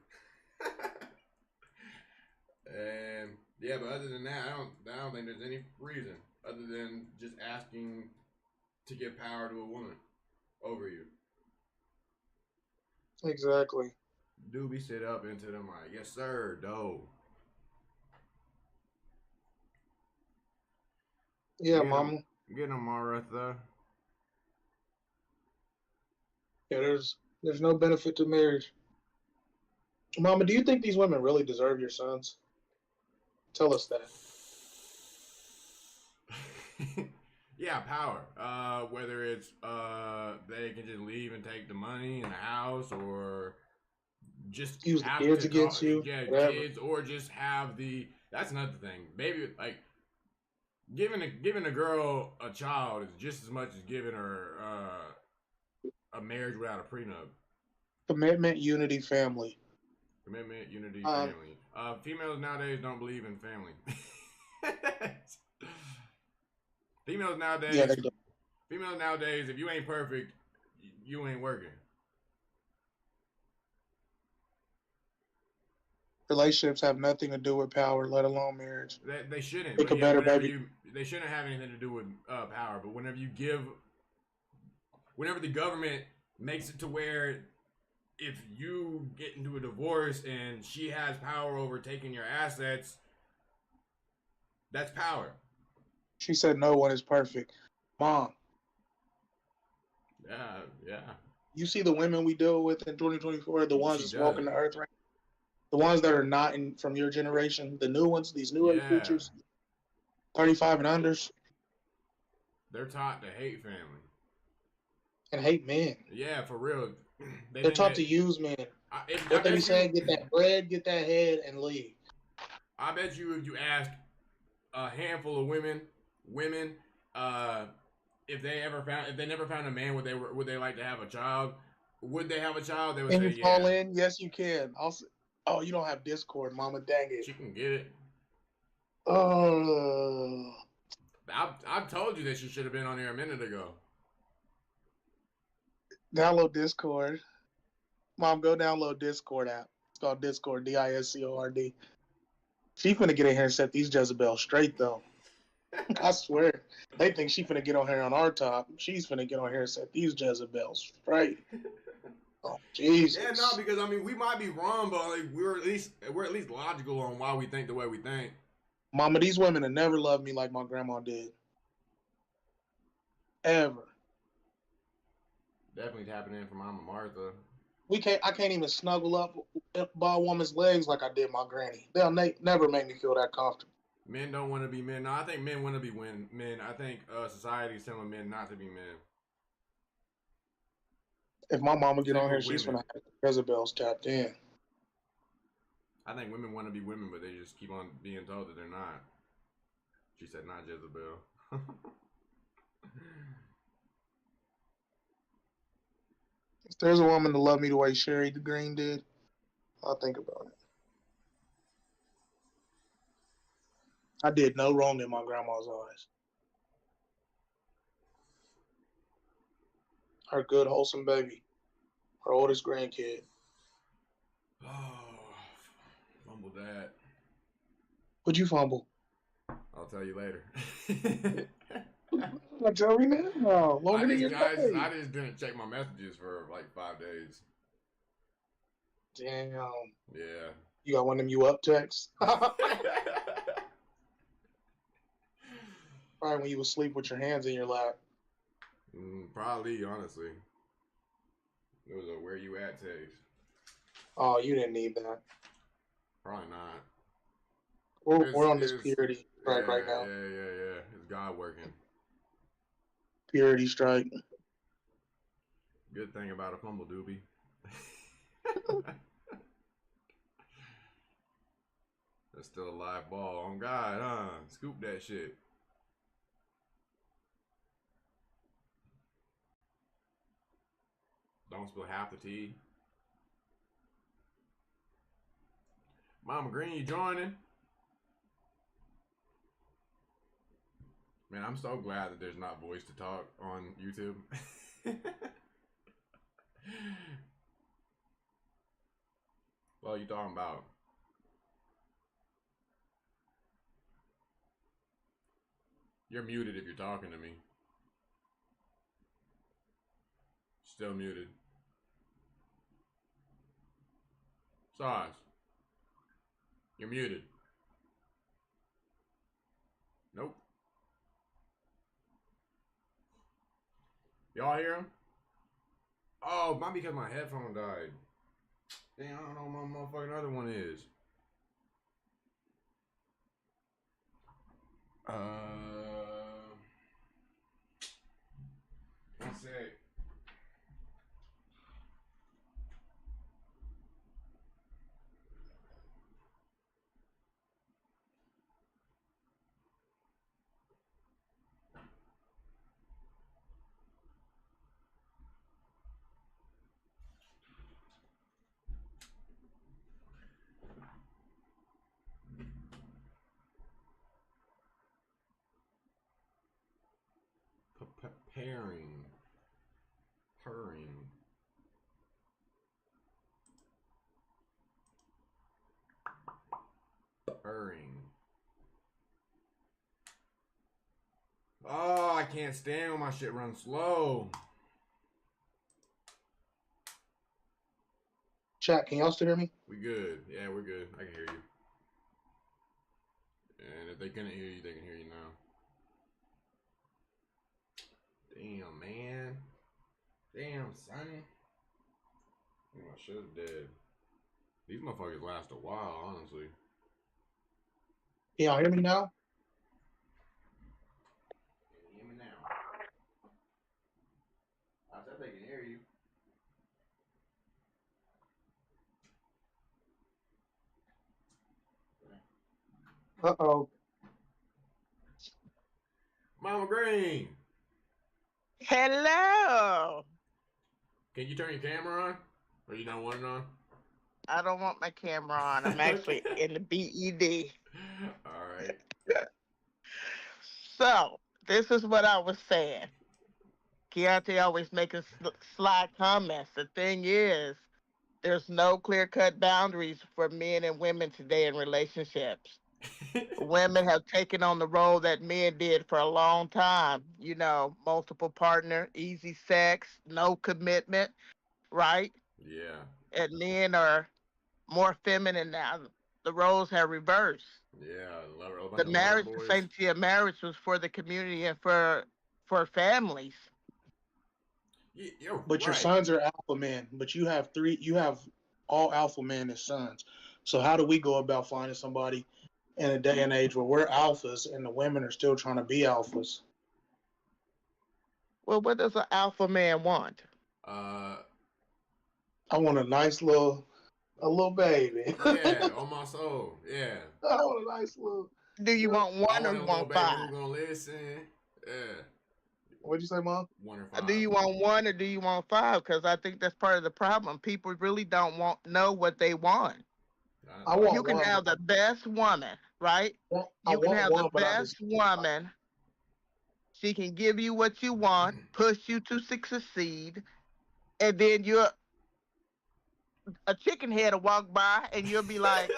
Speaker 2: And yeah, but other than that, I don't think there's any reason other than just asking to give power to a woman over you.
Speaker 1: Exactly.
Speaker 2: Doobie sit up into them like, yes sir, dough.
Speaker 1: Yeah, Mama.
Speaker 2: Get them, Martha.
Speaker 1: Yeah, there's no benefit to marriage. Mama, do you think these women really deserve your sons? Tell us that.
Speaker 2: Yeah, power. Whether it's they can just leave and take the money in the house, or just
Speaker 1: use the kids against you.
Speaker 2: Yeah,
Speaker 1: whatever.
Speaker 2: Kids, or just have the. That's another thing. Maybe like giving a girl a child is just as much as giving her a marriage without a prenup.
Speaker 1: Commitment, unity, family.
Speaker 2: Commitment, unity, family. Females nowadays don't believe in family. Females nowadays,
Speaker 1: yeah, they do.
Speaker 2: Females nowadays, if you ain't perfect, you ain't working.
Speaker 1: Relationships have nothing to do with power, let alone marriage.
Speaker 2: They shouldn't.
Speaker 1: Make a better baby.
Speaker 2: They shouldn't have anything to do with power. But whenever the government makes it to where if you get into a divorce and she has power over taking your assets, that's power.
Speaker 1: She said no one is perfect. Mom.
Speaker 2: Yeah.
Speaker 1: You see the women we deal with in 2024, the ones that's walking the earth right now? The ones that are not from your generation, the new ones, these newer creatures, 35 and unders.
Speaker 2: They're taught to hate family.
Speaker 1: And hate men.
Speaker 2: Yeah, for real.
Speaker 1: They're taught to use men. What they be saying, get that bread, get that head, and leave.
Speaker 2: I bet you if you ask a handful of women, if they never found a man, would they like to have a child? Would they have a child? They would say,
Speaker 1: you call in? Yes, you can. Oh, you don't have Discord, Mama. Dang it.
Speaker 2: She can get it.
Speaker 1: Oh.
Speaker 2: I've told you that she should have been on here a minute ago.
Speaker 1: Download Discord. Mom, go download Discord app. It's called Discord, Discord. She finna get in here and set these Jezebels straight, though. I swear. They think she finna get on here on our top. She's finna get on here and set these Jezebels straight. Oh, Jesus.
Speaker 2: Yeah, no, because I mean we might be wrong, but like, we're at least logical on why we think the way we think.
Speaker 1: Mama, these women have never loved me like my grandma did. Ever.
Speaker 2: Definitely tapping in for Mama Martha.
Speaker 1: I can't even snuggle up by a woman's legs like I did my granny. They'll never make me feel that comfortable.
Speaker 2: Men don't want to be men. No, I think men want to be men. I think society is telling men not to be men.
Speaker 1: If my mama get on here, she's gonna have Jezebel's tapped in.
Speaker 2: I think women want to be women, but they just keep on being told that they're not. She said, "Not Jezebel."
Speaker 1: If there's a woman to love me the way Sherry Green did, I'll think about it. I did no wrong in my grandma's eyes. Her good, wholesome baby. Her oldest grandkid.
Speaker 2: Oh, fumbled that.
Speaker 1: What'd you fumble?
Speaker 2: I'll tell you later.
Speaker 1: Tell me now. Longer than your day.
Speaker 2: I just didn't check my messages for like 5 days.
Speaker 1: Damn.
Speaker 2: Yeah.
Speaker 1: You got one of them you up texts? Probably when you was asleep with your hands in your lap.
Speaker 2: Probably, honestly. It was a where you at text.
Speaker 1: Oh, you didn't need that.
Speaker 2: Probably not.
Speaker 1: We're on this
Speaker 2: It's
Speaker 1: purity strike right now.
Speaker 2: yeah. It's God working.
Speaker 1: Purity strike.
Speaker 2: Good thing about a fumble doobie. That's still a live ball. On God, huh? Scoop that shit. Don't spill half the tea. Mama Green, you joining? Man, I'm so glad that there's not voice to talk on YouTube. What are you talking about? You're muted if you're talking to me. Still muted. Sauce. You're muted. Nope. Y'all hear him? Oh, might be because my headphone died. Damn, I don't know what my motherfucking other one is. One sec. Pairing. Purring. Purring. Oh, I can't stand when my shit runs slow.
Speaker 1: Chat, can y'all still hear me?
Speaker 2: We good. Yeah, we're good. I can hear you. And if they couldn't hear you, they can hear you now. Damn, man. Damn, son. My shit's dead. These motherfuckers last a while, honestly.
Speaker 1: Can y'all hear me now?
Speaker 2: Can you hear me now? I said they can hear you.
Speaker 1: Uh-oh.
Speaker 2: Mama Green.
Speaker 3: Hello.
Speaker 2: Can you turn your camera on? Or you don't want it on?
Speaker 3: I don't want my camera on. I'm actually in the BED.
Speaker 2: All right.
Speaker 3: So, this is what I was saying. Keontae always making sly comments. The thing is, there's no clear-cut boundaries for men and women today in relationships. Women have taken on the role that men did for a long time. You know, multiple partner, easy sex, no commitment, right?
Speaker 2: Yeah.
Speaker 3: And men are more feminine now. The roles have reversed.
Speaker 2: Yeah.
Speaker 3: The marriage, the sanctity of marriage was for the community and for families.
Speaker 1: But your sons are alpha men. But you have all alpha men as sons. So how do we go about finding somebody in a day and age where we're alphas and the women are still trying to be alphas?
Speaker 3: Well, what does an alpha man want?
Speaker 2: I
Speaker 1: want a nice little baby.
Speaker 2: Yeah, on my soul. Yeah.
Speaker 1: I want a nice little.
Speaker 3: Do you want one or you want five?
Speaker 2: Who's gonna listen? Yeah.
Speaker 1: What'd you say, Mom?
Speaker 2: 1 or 5.
Speaker 3: Do you want one or do you want five? Because I think that's part of the problem. People really don't know what they want. You can have the best woman, right? You can have the best woman. She can give you what you want, push you to succeed, and then a chicken head will walk by and you'll be like,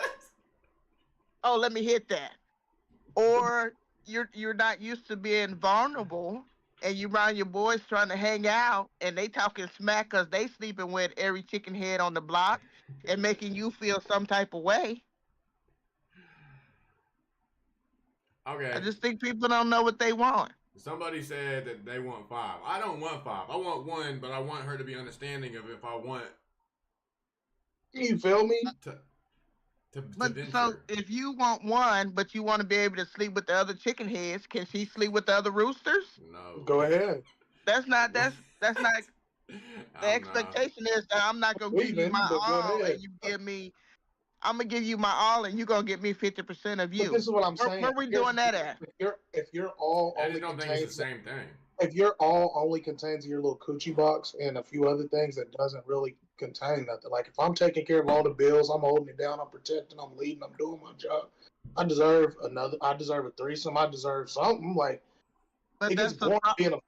Speaker 3: oh, let me hit that. Or you're not used to being vulnerable and you around your boys trying to hang out and they talking smack because they sleeping with every chicken head on the block and making you feel some type of way.
Speaker 2: Okay.
Speaker 3: I just think people don't know what they want.
Speaker 2: Somebody said that they want 5. I don't want 5. I want 1, but I want her to be understanding of if I want.
Speaker 1: You feel me?
Speaker 2: to
Speaker 3: But so
Speaker 2: venture.
Speaker 3: if you want one, but you want to be able to sleep with the other chicken heads, can she sleep with the other roosters?
Speaker 2: No.
Speaker 1: Go ahead.
Speaker 3: That's not. That's not. The
Speaker 2: I'm not.
Speaker 3: expectation is that I'm not gonna give you
Speaker 1: Leaving,
Speaker 3: my
Speaker 1: but go
Speaker 3: all,
Speaker 1: ahead.
Speaker 3: and you give me. I'm gonna give you my all, and you gonna get me 50% of
Speaker 1: But
Speaker 3: you.
Speaker 1: this is what I'm saying.
Speaker 3: Where we doing that at?
Speaker 1: If you're all
Speaker 2: I
Speaker 1: only
Speaker 2: just don't think it's the
Speaker 1: contains
Speaker 2: same thing.
Speaker 1: if you're all only contains your little coochie box and a few other things that doesn't really contain nothing. Like if I'm taking care of all the bills, I'm holding it down, I'm protecting, I'm leading, I'm doing my job. I deserve a threesome. I deserve something. Like
Speaker 3: But
Speaker 1: it gets
Speaker 3: that's the
Speaker 1: boring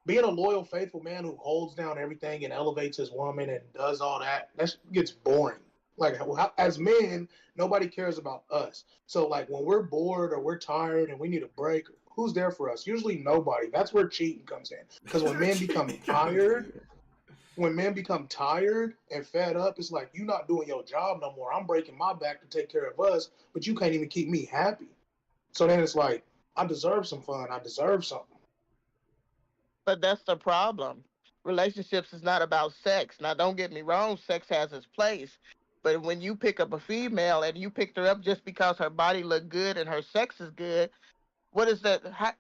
Speaker 1: being a loyal, faithful man who holds down everything and elevates his woman and does all that. That gets boring. Like as men, nobody cares about us. So like when we're bored or we're tired and we need a break, who's there for us? Usually nobody. That's where cheating comes in. Because when men become tired and fed up, it's like you're not doing your job no more. I'm breaking my back to take care of us, but you can't even keep me happy. So then it's like I deserve some fun. I deserve something.
Speaker 3: But that's the problem. Relationships is not about sex. Now, don't get me wrong, sex has its place. But when you pick up a female and you picked her up just because her body looked good and her sex is good, what is that? How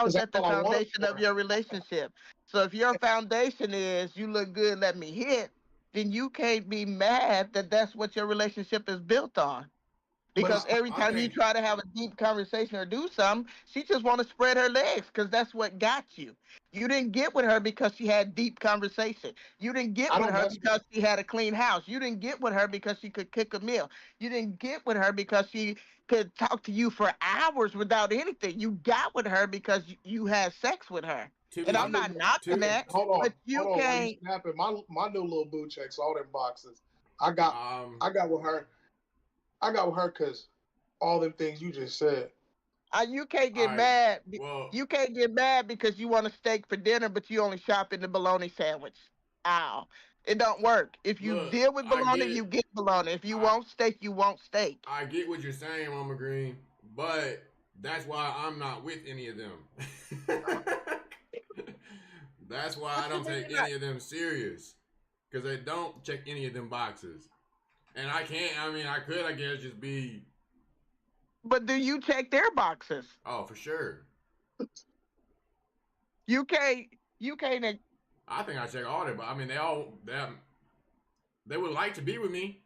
Speaker 3: is
Speaker 1: Because that's
Speaker 3: that the
Speaker 1: all I want
Speaker 3: foundation
Speaker 1: for
Speaker 3: of
Speaker 1: her.
Speaker 3: your relationship? So if your foundation is you look good, let me hit, then you can't be mad that that's what your relationship is built on. Because
Speaker 1: But
Speaker 3: every
Speaker 2: I
Speaker 3: time you
Speaker 2: think
Speaker 3: try to have a deep conversation or do something, she just want to spread her legs because that's what got you. You didn't get with her because she had deep conversation. You didn't get
Speaker 1: I
Speaker 3: with
Speaker 1: don't
Speaker 3: her
Speaker 1: mess with
Speaker 3: because she had a clean house. You didn't get with her because she could cook a meal. You didn't get with her because she could talk to you for hours without anything. You got with her because you had sex with her.
Speaker 2: to
Speaker 3: And
Speaker 2: be
Speaker 3: I'm not knocking
Speaker 2: to
Speaker 3: that,
Speaker 1: hold
Speaker 3: but
Speaker 1: on,
Speaker 3: you
Speaker 1: while you
Speaker 3: can't.
Speaker 1: snapping, my new little boo checks all them boxes. I got I got with her. I got with her because all them things you just said.
Speaker 3: You can't
Speaker 2: all
Speaker 3: get
Speaker 2: right.
Speaker 3: mad.
Speaker 2: Well,
Speaker 3: You can't get mad because you want a steak for dinner, but you only shop in the bologna sandwich. Ow. It don't work. If you
Speaker 2: look,
Speaker 3: deal with
Speaker 2: I
Speaker 3: bologna,
Speaker 2: get
Speaker 3: you get bologna. If you
Speaker 2: I
Speaker 3: want steak, you want steak.
Speaker 2: I get what you're saying, Mama Green, but that's why I'm not with any of them. That's why I
Speaker 3: What you
Speaker 2: don't
Speaker 3: mean
Speaker 2: take
Speaker 3: you're not?
Speaker 2: any of them serious. Because they don't check any of them boxes. And I can't, I mean, I could, I guess, just be,
Speaker 3: But do you check their boxes?
Speaker 2: oh, for sure.
Speaker 3: You can't. You can't.
Speaker 2: I think I check all their, but I mean, they would like to be with me.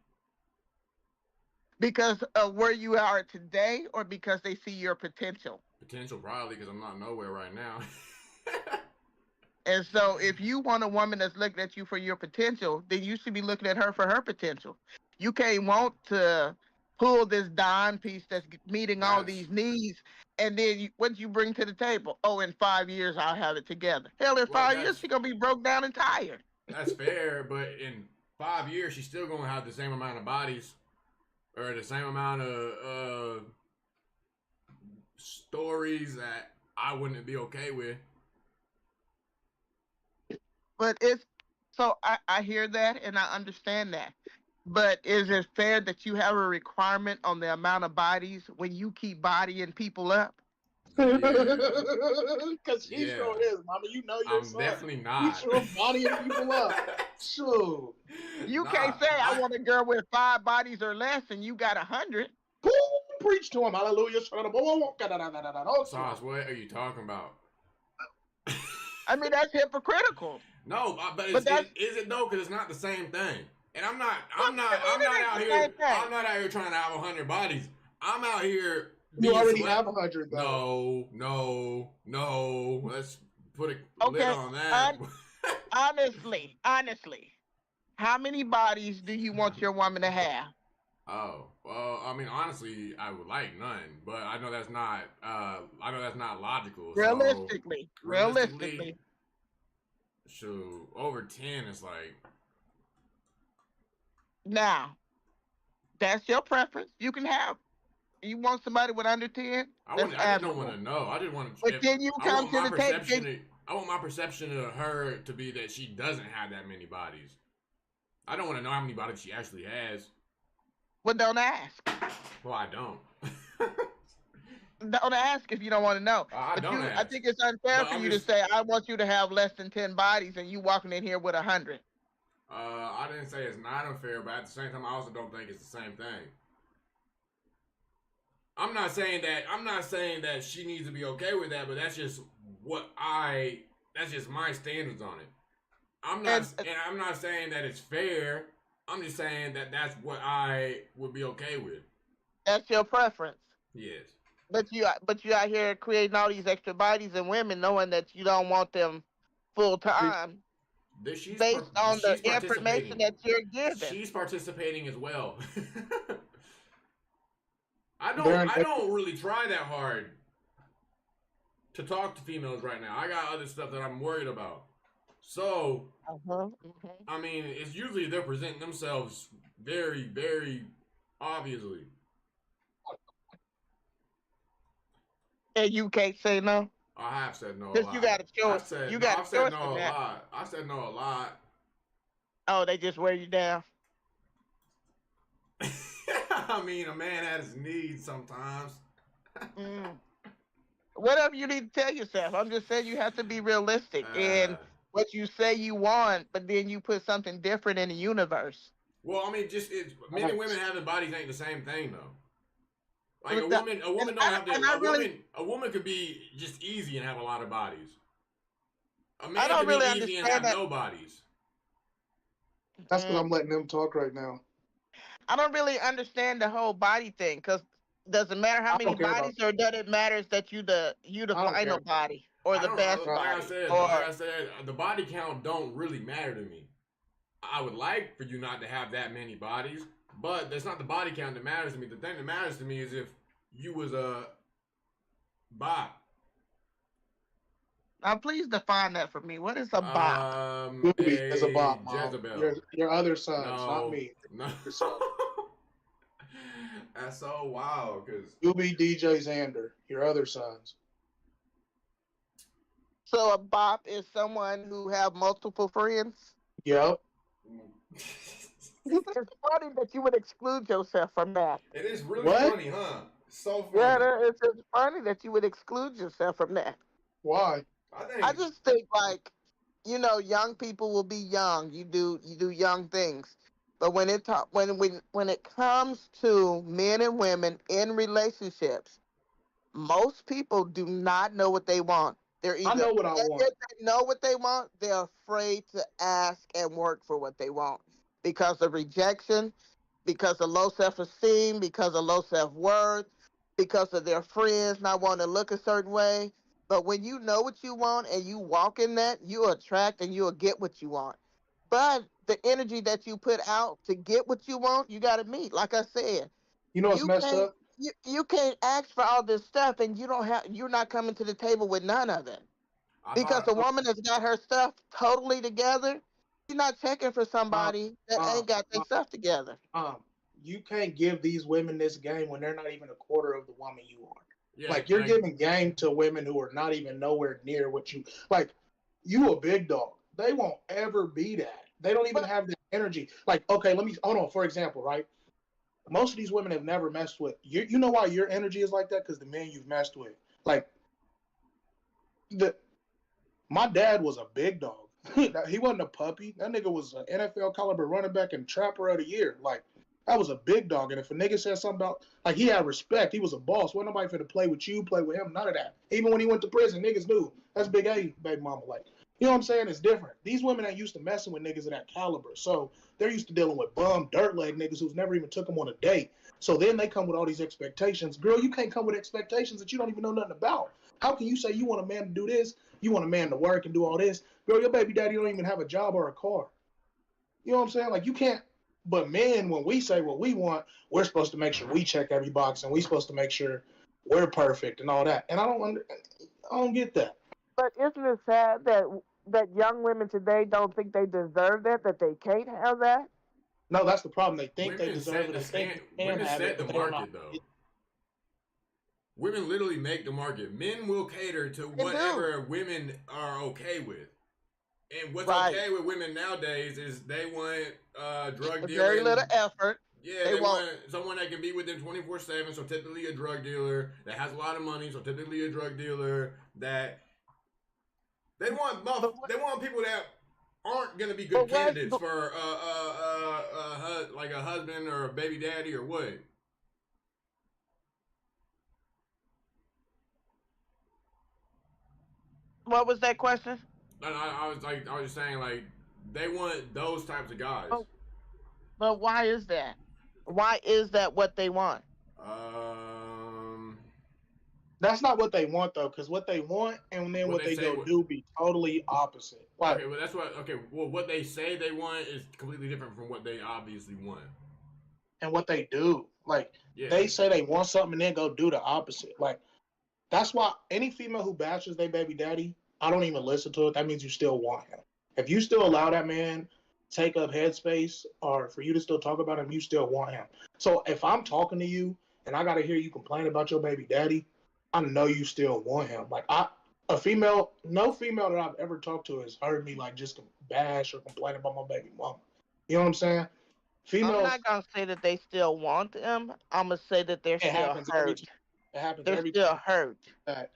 Speaker 3: Because of where you are today, or because they see your potential.
Speaker 2: Potential, probably, because I'm not nowhere right now.
Speaker 3: And so, if you want a woman that's looking at you for your potential, then you should be looking at her for her potential. You can't want to pull this dime piece that's meeting all
Speaker 2: That's,
Speaker 3: these needs, and then what you bring to the table? Oh, in 5 years I'll have it together. Hell, in
Speaker 2: well,
Speaker 3: 5 years she's gonna be broke down and tired.
Speaker 2: that's fair, but in 5 years, she's still going to have the same amount of bodies or the same amount of stories that I wouldn't be okay with.
Speaker 3: But it's so I hear that and I understand that. But is it fair that you have a requirement on the amount of bodies when you keep bodying people up?
Speaker 2: Yeah,
Speaker 1: Because he
Speaker 2: yeah.
Speaker 1: sure is, mama. You know your
Speaker 2: I'm
Speaker 1: son.
Speaker 2: definitely
Speaker 1: He
Speaker 2: not.
Speaker 1: sure bodying people up. Sure.
Speaker 3: You
Speaker 2: Nah,
Speaker 3: can't say I want a girl with 5 bodies or less and you got 100.
Speaker 1: Preach to him. Hallelujah.
Speaker 2: Sauce, what are you talking about?
Speaker 3: I mean, that's hypocritical.
Speaker 2: No, but
Speaker 3: But that's
Speaker 2: is it though? Because it's not the same thing. And I'm not
Speaker 3: what you mean it
Speaker 2: out
Speaker 3: ain't the
Speaker 2: here.
Speaker 3: same thing.
Speaker 2: I'm not out here trying to have 100 bodies. I'm out here
Speaker 1: You
Speaker 2: being
Speaker 1: already
Speaker 2: select-
Speaker 1: have 100 though.
Speaker 2: No. Let's put a lid
Speaker 3: Okay,
Speaker 2: on that.
Speaker 3: honestly, how many bodies do you want your woman to have?
Speaker 2: Oh, well, I mean, honestly, I would like none, but I know that's not. I know that's not logical.
Speaker 3: Realistically,
Speaker 2: So,
Speaker 3: realistically.
Speaker 2: shoot, over 10 is like.
Speaker 3: Now, that's your preference. You can have. You want somebody with under 10?
Speaker 2: I
Speaker 3: That's
Speaker 2: just don't
Speaker 3: admirable.
Speaker 2: want to know. I just want to.
Speaker 3: But then you come to the table.
Speaker 2: I want my perception of her to be that she doesn't have that many bodies. I don't want to know how many bodies she actually has.
Speaker 3: Well, don't ask.
Speaker 2: Well, I don't.
Speaker 3: Don't ask if you don't want to know.
Speaker 2: I
Speaker 3: But
Speaker 2: don't
Speaker 3: I
Speaker 2: ask.
Speaker 3: think it's unfair
Speaker 2: But
Speaker 3: for
Speaker 2: I'm
Speaker 3: you
Speaker 2: just-
Speaker 3: to say, I want you to have less than 10 bodies and you walking in here with 100.
Speaker 2: I didn't say it's not unfair, but at the same time, I also don't think it's the same thing. I'm not saying that she needs to be okay with that, but that's just that's just my standards on it. I'm not saying that it's fair. I'm just saying that that's what I would be okay with.
Speaker 3: That's your preference.
Speaker 2: Yes.
Speaker 3: But you out here creating all these extra bodies and women, knowing that you don't want them full time, based on the information that you're given.
Speaker 2: She's participating as well. I don't really try that hard to talk to females right now. I got other stuff that I'm worried about. So, I mean, it's usually they're presenting themselves very, very obviously.
Speaker 3: And you can't say no?
Speaker 2: I have said no a lot.
Speaker 3: Because you got to show it.
Speaker 2: I've said no a lot. I said no a lot.
Speaker 3: Oh, they just wear you down?
Speaker 2: I mean, a man has needs sometimes.
Speaker 3: Whatever you need to tell yourself. I'm just saying you have to be realistic in what you say you want, but then you put something different in the universe.
Speaker 2: Well, I mean, men and women having bodies ain't the same thing, though. Like a woman don't have to. A woman could be just easy and have a lot of bodies. A man could be easy and have no bodies.
Speaker 1: That's what I'm letting them talk right now.
Speaker 3: I don't really understand the whole body thing, because does it matter how many bodies, or does it matter that you the final body or the best body?
Speaker 2: Like I said, the body count don't really matter to me. I would like for you not to have that many bodies, but that's not the body count that matters to me. The thing that matters to me is if you was a bot.
Speaker 3: Now, please define that for me. What is a bot?
Speaker 1: Is a bot, Mom.
Speaker 2: Jezebel.
Speaker 1: Your other sons, not me.
Speaker 2: No. That's so wild, because
Speaker 1: you'll be DJ Xander, your other sons.
Speaker 3: So a bop is someone who have multiple friends?
Speaker 1: Yep.
Speaker 3: It's funny that you would exclude yourself from that.
Speaker 2: It is really funny, huh? So funny.
Speaker 3: Yeah, it's just funny that you would exclude yourself from that.
Speaker 1: Why?
Speaker 3: I just think, like, young people will be young. You do young things. But when it comes to men and women in relationships, most people do not know what they want. They're either,
Speaker 1: I know what I want.
Speaker 3: If they know what they want, they're afraid to ask and work for what they want because of rejection, because of low self-esteem, because of low self-worth, because of their friends not wanting to look a certain way. But when you know what you want and you walk in that, you attract and you'll get what you want. But the energy that you put out to get what you want, you got to meet. Like I said,
Speaker 1: you know what's messed up?
Speaker 3: You can't ask for all this stuff, and you're not coming to the table with none of it. Because a woman that's got her stuff totally together, she's not checking for somebody that ain't got their stuff together.
Speaker 1: You can't give these women this game when they're not even a quarter of the woman you are.
Speaker 2: Yeah,
Speaker 1: like you're giving game to women who are not even nowhere near what you like. You a big dog. They won't ever be that. They don't even have the energy. Like, okay, hold on. For example, right? Most of these women have never messed with you. You know why your energy is like that? Because the men you've messed with. Like, my dad was a big dog. He wasn't a puppy. That nigga was an NFL caliber running back and trapper of the year. Like, that was a big dog. And if a nigga said something about, like, he had respect. He was a boss. Wasn't nobody finna play with you, play with him. None of that. Even when he went to prison, niggas knew. That's Big A, baby mama. Like, you know what I'm saying? It's different. These women ain't used to messing with niggas of that caliber. So they're used to dealing with bum, dirt leg niggas who's never even took them on a date. So then they come with all these expectations. Girl, you can't come with expectations that you don't even know nothing about. How can you say you want a man to do this? You want a man to work and do all this? Girl, your baby daddy don't even have a job or a car. You know what I'm saying? Like, you can't. But men, when we say what we want, we're supposed to make sure we check every box, and we're supposed to make sure we're perfect and all that. And I don't get that.
Speaker 3: But isn't it sad that young women today don't think they deserve that they can't have that?
Speaker 1: No, that's the problem. They think
Speaker 2: women
Speaker 1: they deserve it.
Speaker 2: Women set the market, though. Women literally make the market. Men will cater to whatever women are okay with. And what's okay with women nowadays is they want drug dealers.
Speaker 3: Very little effort.
Speaker 2: Yeah, they want someone that can be with them 24/7. So typically a drug dealer that has a lot of money. So typically a drug dealer that they want people that aren't gonna be good candidates for like a husband or a baby daddy or what.
Speaker 3: What was that question?
Speaker 2: And I was just saying like they want those types of guys.
Speaker 3: But why is that? Why is that what they want?
Speaker 2: Um,
Speaker 1: That's not what they want though, because what they want and then what they go do be totally opposite. Like,
Speaker 2: okay, well that's what. Okay, well what they say they want is completely different from what they obviously want.
Speaker 1: and what they do, like
Speaker 2: Yeah.
Speaker 1: they say they want something and then go do the opposite. Like that's why any female who bashes their baby daddy, I don't even listen to it. That means you still want him. If you still allow that man take up headspace or for you to still talk about him, you still want him. So if I'm talking to you and I gotta hear you complain about your baby daddy, I know you still want him. Like no female that I've ever talked to has heard me like just bash or complain about my baby mama. You know what I'm saying? Females,
Speaker 3: I'm not gonna say that they still want them. I'm gonna say that they're
Speaker 1: it
Speaker 3: still
Speaker 1: happens every
Speaker 3: hurt.
Speaker 1: time. It happens
Speaker 3: They're
Speaker 1: every
Speaker 3: still
Speaker 1: time.
Speaker 3: hurt.
Speaker 1: That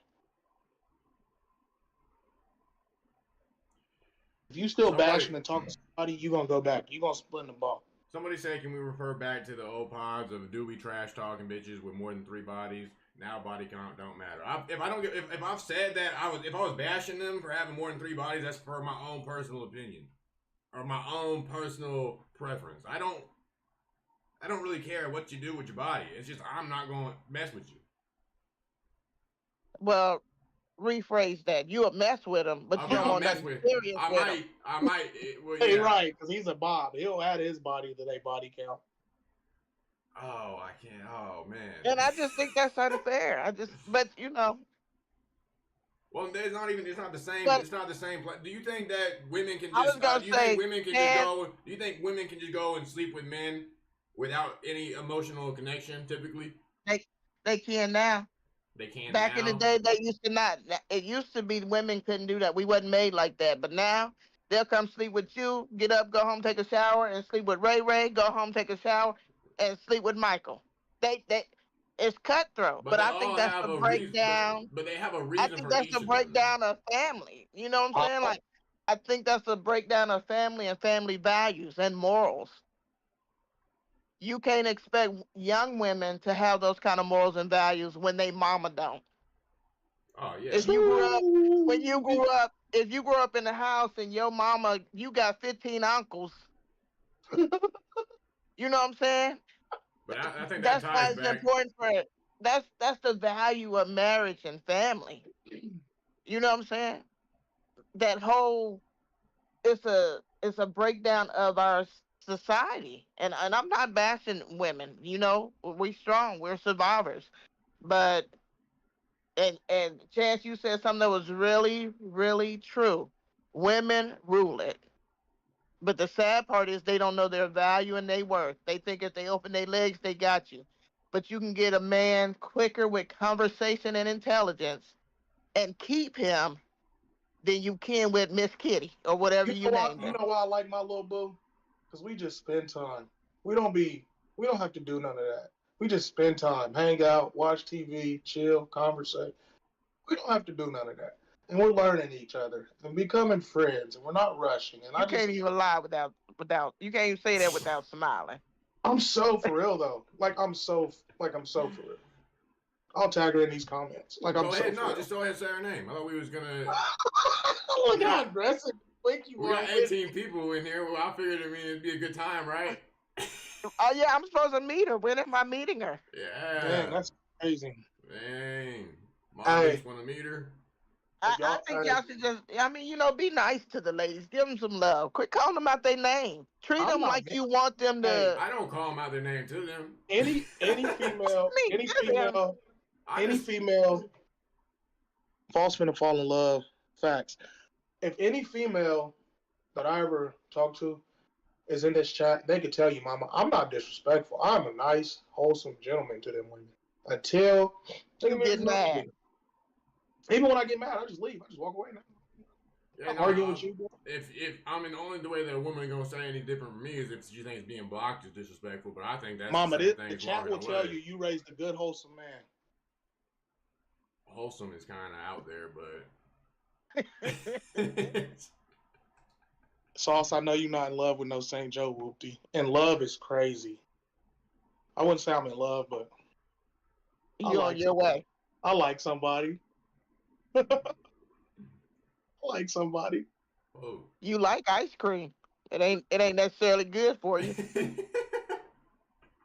Speaker 1: if you still bashing and talking to somebody, you gonna go back. You gonna split the ball.
Speaker 2: Somebody said, can we refer back to the old pods of do we trash talking bitches with more than 3 bodies? Now body count don't matter. If I've said that if I was bashing them for having more than 3 bodies, that's for my own personal opinion or my own personal preference. I don't really care what you do with your body. It's just I'm not going to mess with you.
Speaker 3: Well, rephrase that. You would mess with him, but you don't want nothing serious with him.
Speaker 2: I might. Well,
Speaker 1: Hey,
Speaker 2: yeah.
Speaker 1: right, because he's a Bob. He'll add his body to their body count.
Speaker 2: Oh, I can't. Oh man.
Speaker 3: And I just think that's unfair. But you know.
Speaker 2: Well, it's not the same.
Speaker 3: But,
Speaker 2: it's not the same. Do you think that women can just?
Speaker 3: I was gonna
Speaker 2: do you
Speaker 3: say,
Speaker 2: think women can just go? Do you think women can just go and sleep with men without any emotional connection? Typically,
Speaker 3: they can now.
Speaker 2: They can.
Speaker 3: Back
Speaker 2: now?
Speaker 3: in the day, they used to not. It used to be women couldn't do that. We wasn't made like that. But now they'll come sleep with you, get up, go home, take a shower, and sleep with Ray. Go home, take a shower, and sleep with Michael. It's cutthroat. But I think that's the breakdown.
Speaker 2: But they have a reason.
Speaker 3: I think that's the breakdown of family. You know what I'm saying? Like, I think that's a breakdown of family and family values and morals. You can't expect young women to have those kind of morals and values when they mama don't.
Speaker 2: Oh yeah.
Speaker 3: If you grew up in the house and your mama, you got 15 uncles. You know what I'm saying?
Speaker 2: But I think
Speaker 3: that's
Speaker 2: that
Speaker 3: why
Speaker 2: ties
Speaker 3: it's
Speaker 2: back.
Speaker 3: important for it. That's the value of marriage and family. You know what I'm saying? That whole it's a breakdown of our society. And I'm not bashing women, you know, we strong, we're survivors. But and Chance, you said something that was really, really true. Women rule it. But the sad part is they don't know their value and their worth. They think if they open their legs, they got you. But you can get a man quicker with conversation and intelligence and keep him than you can with Miss Kitty or whatever you name her.
Speaker 1: You know why I like my little boo? Because we just spend time. We don't have to do none of that. We just spend time, hang out, watch TV, chill, conversate. We don't have to do none of that. And we're learning each other and becoming friends, and we're not rushing. And
Speaker 3: you can't even lie without. You can't even say that without smiling.
Speaker 1: I'm so for real though. I'm so for real. I'll tag her in these comments. Just go ahead
Speaker 2: and say her name. I thought we was gonna.
Speaker 1: Look how aggressive.
Speaker 2: We got 18 people in here. Well, I figured it'd be a good time, right?
Speaker 3: Oh yeah, I'm supposed to meet her. When am I meeting her?
Speaker 2: Yeah.
Speaker 1: Dang, that's crazy.
Speaker 2: Dang. Mom just want to meet her.
Speaker 3: I think y'all should just, be nice to the ladies. Give them some love. Quit calling them out their name. Treat them like you want them to.
Speaker 2: Hey, I don't call them out their name to them.
Speaker 1: Any female, any female, false finna fall in love. Facts. If any female that I ever talk to is in this chat, they could tell you, Mama, I'm not disrespectful. I'm a nice, wholesome gentleman to them women. Until
Speaker 3: you get mad.
Speaker 1: Even when I get mad, I just leave. I just walk away now.
Speaker 2: Yeah,
Speaker 1: argue with you, bro.
Speaker 2: If the only way that a woman gonna say any different from me is if she thinks being blocked is disrespectful. But I think that's
Speaker 1: Mama.
Speaker 2: The
Speaker 1: The chat will tell you raised a good, wholesome man.
Speaker 2: Wholesome is kind of out there, but
Speaker 1: Sauce, I know you're not in love with no St. Joe whoopty. And love is crazy. I wouldn't say I'm in love, but
Speaker 3: you're on your way.
Speaker 1: I like somebody. like somebody.
Speaker 2: Oh.
Speaker 3: You like ice cream. It ain't necessarily good for you.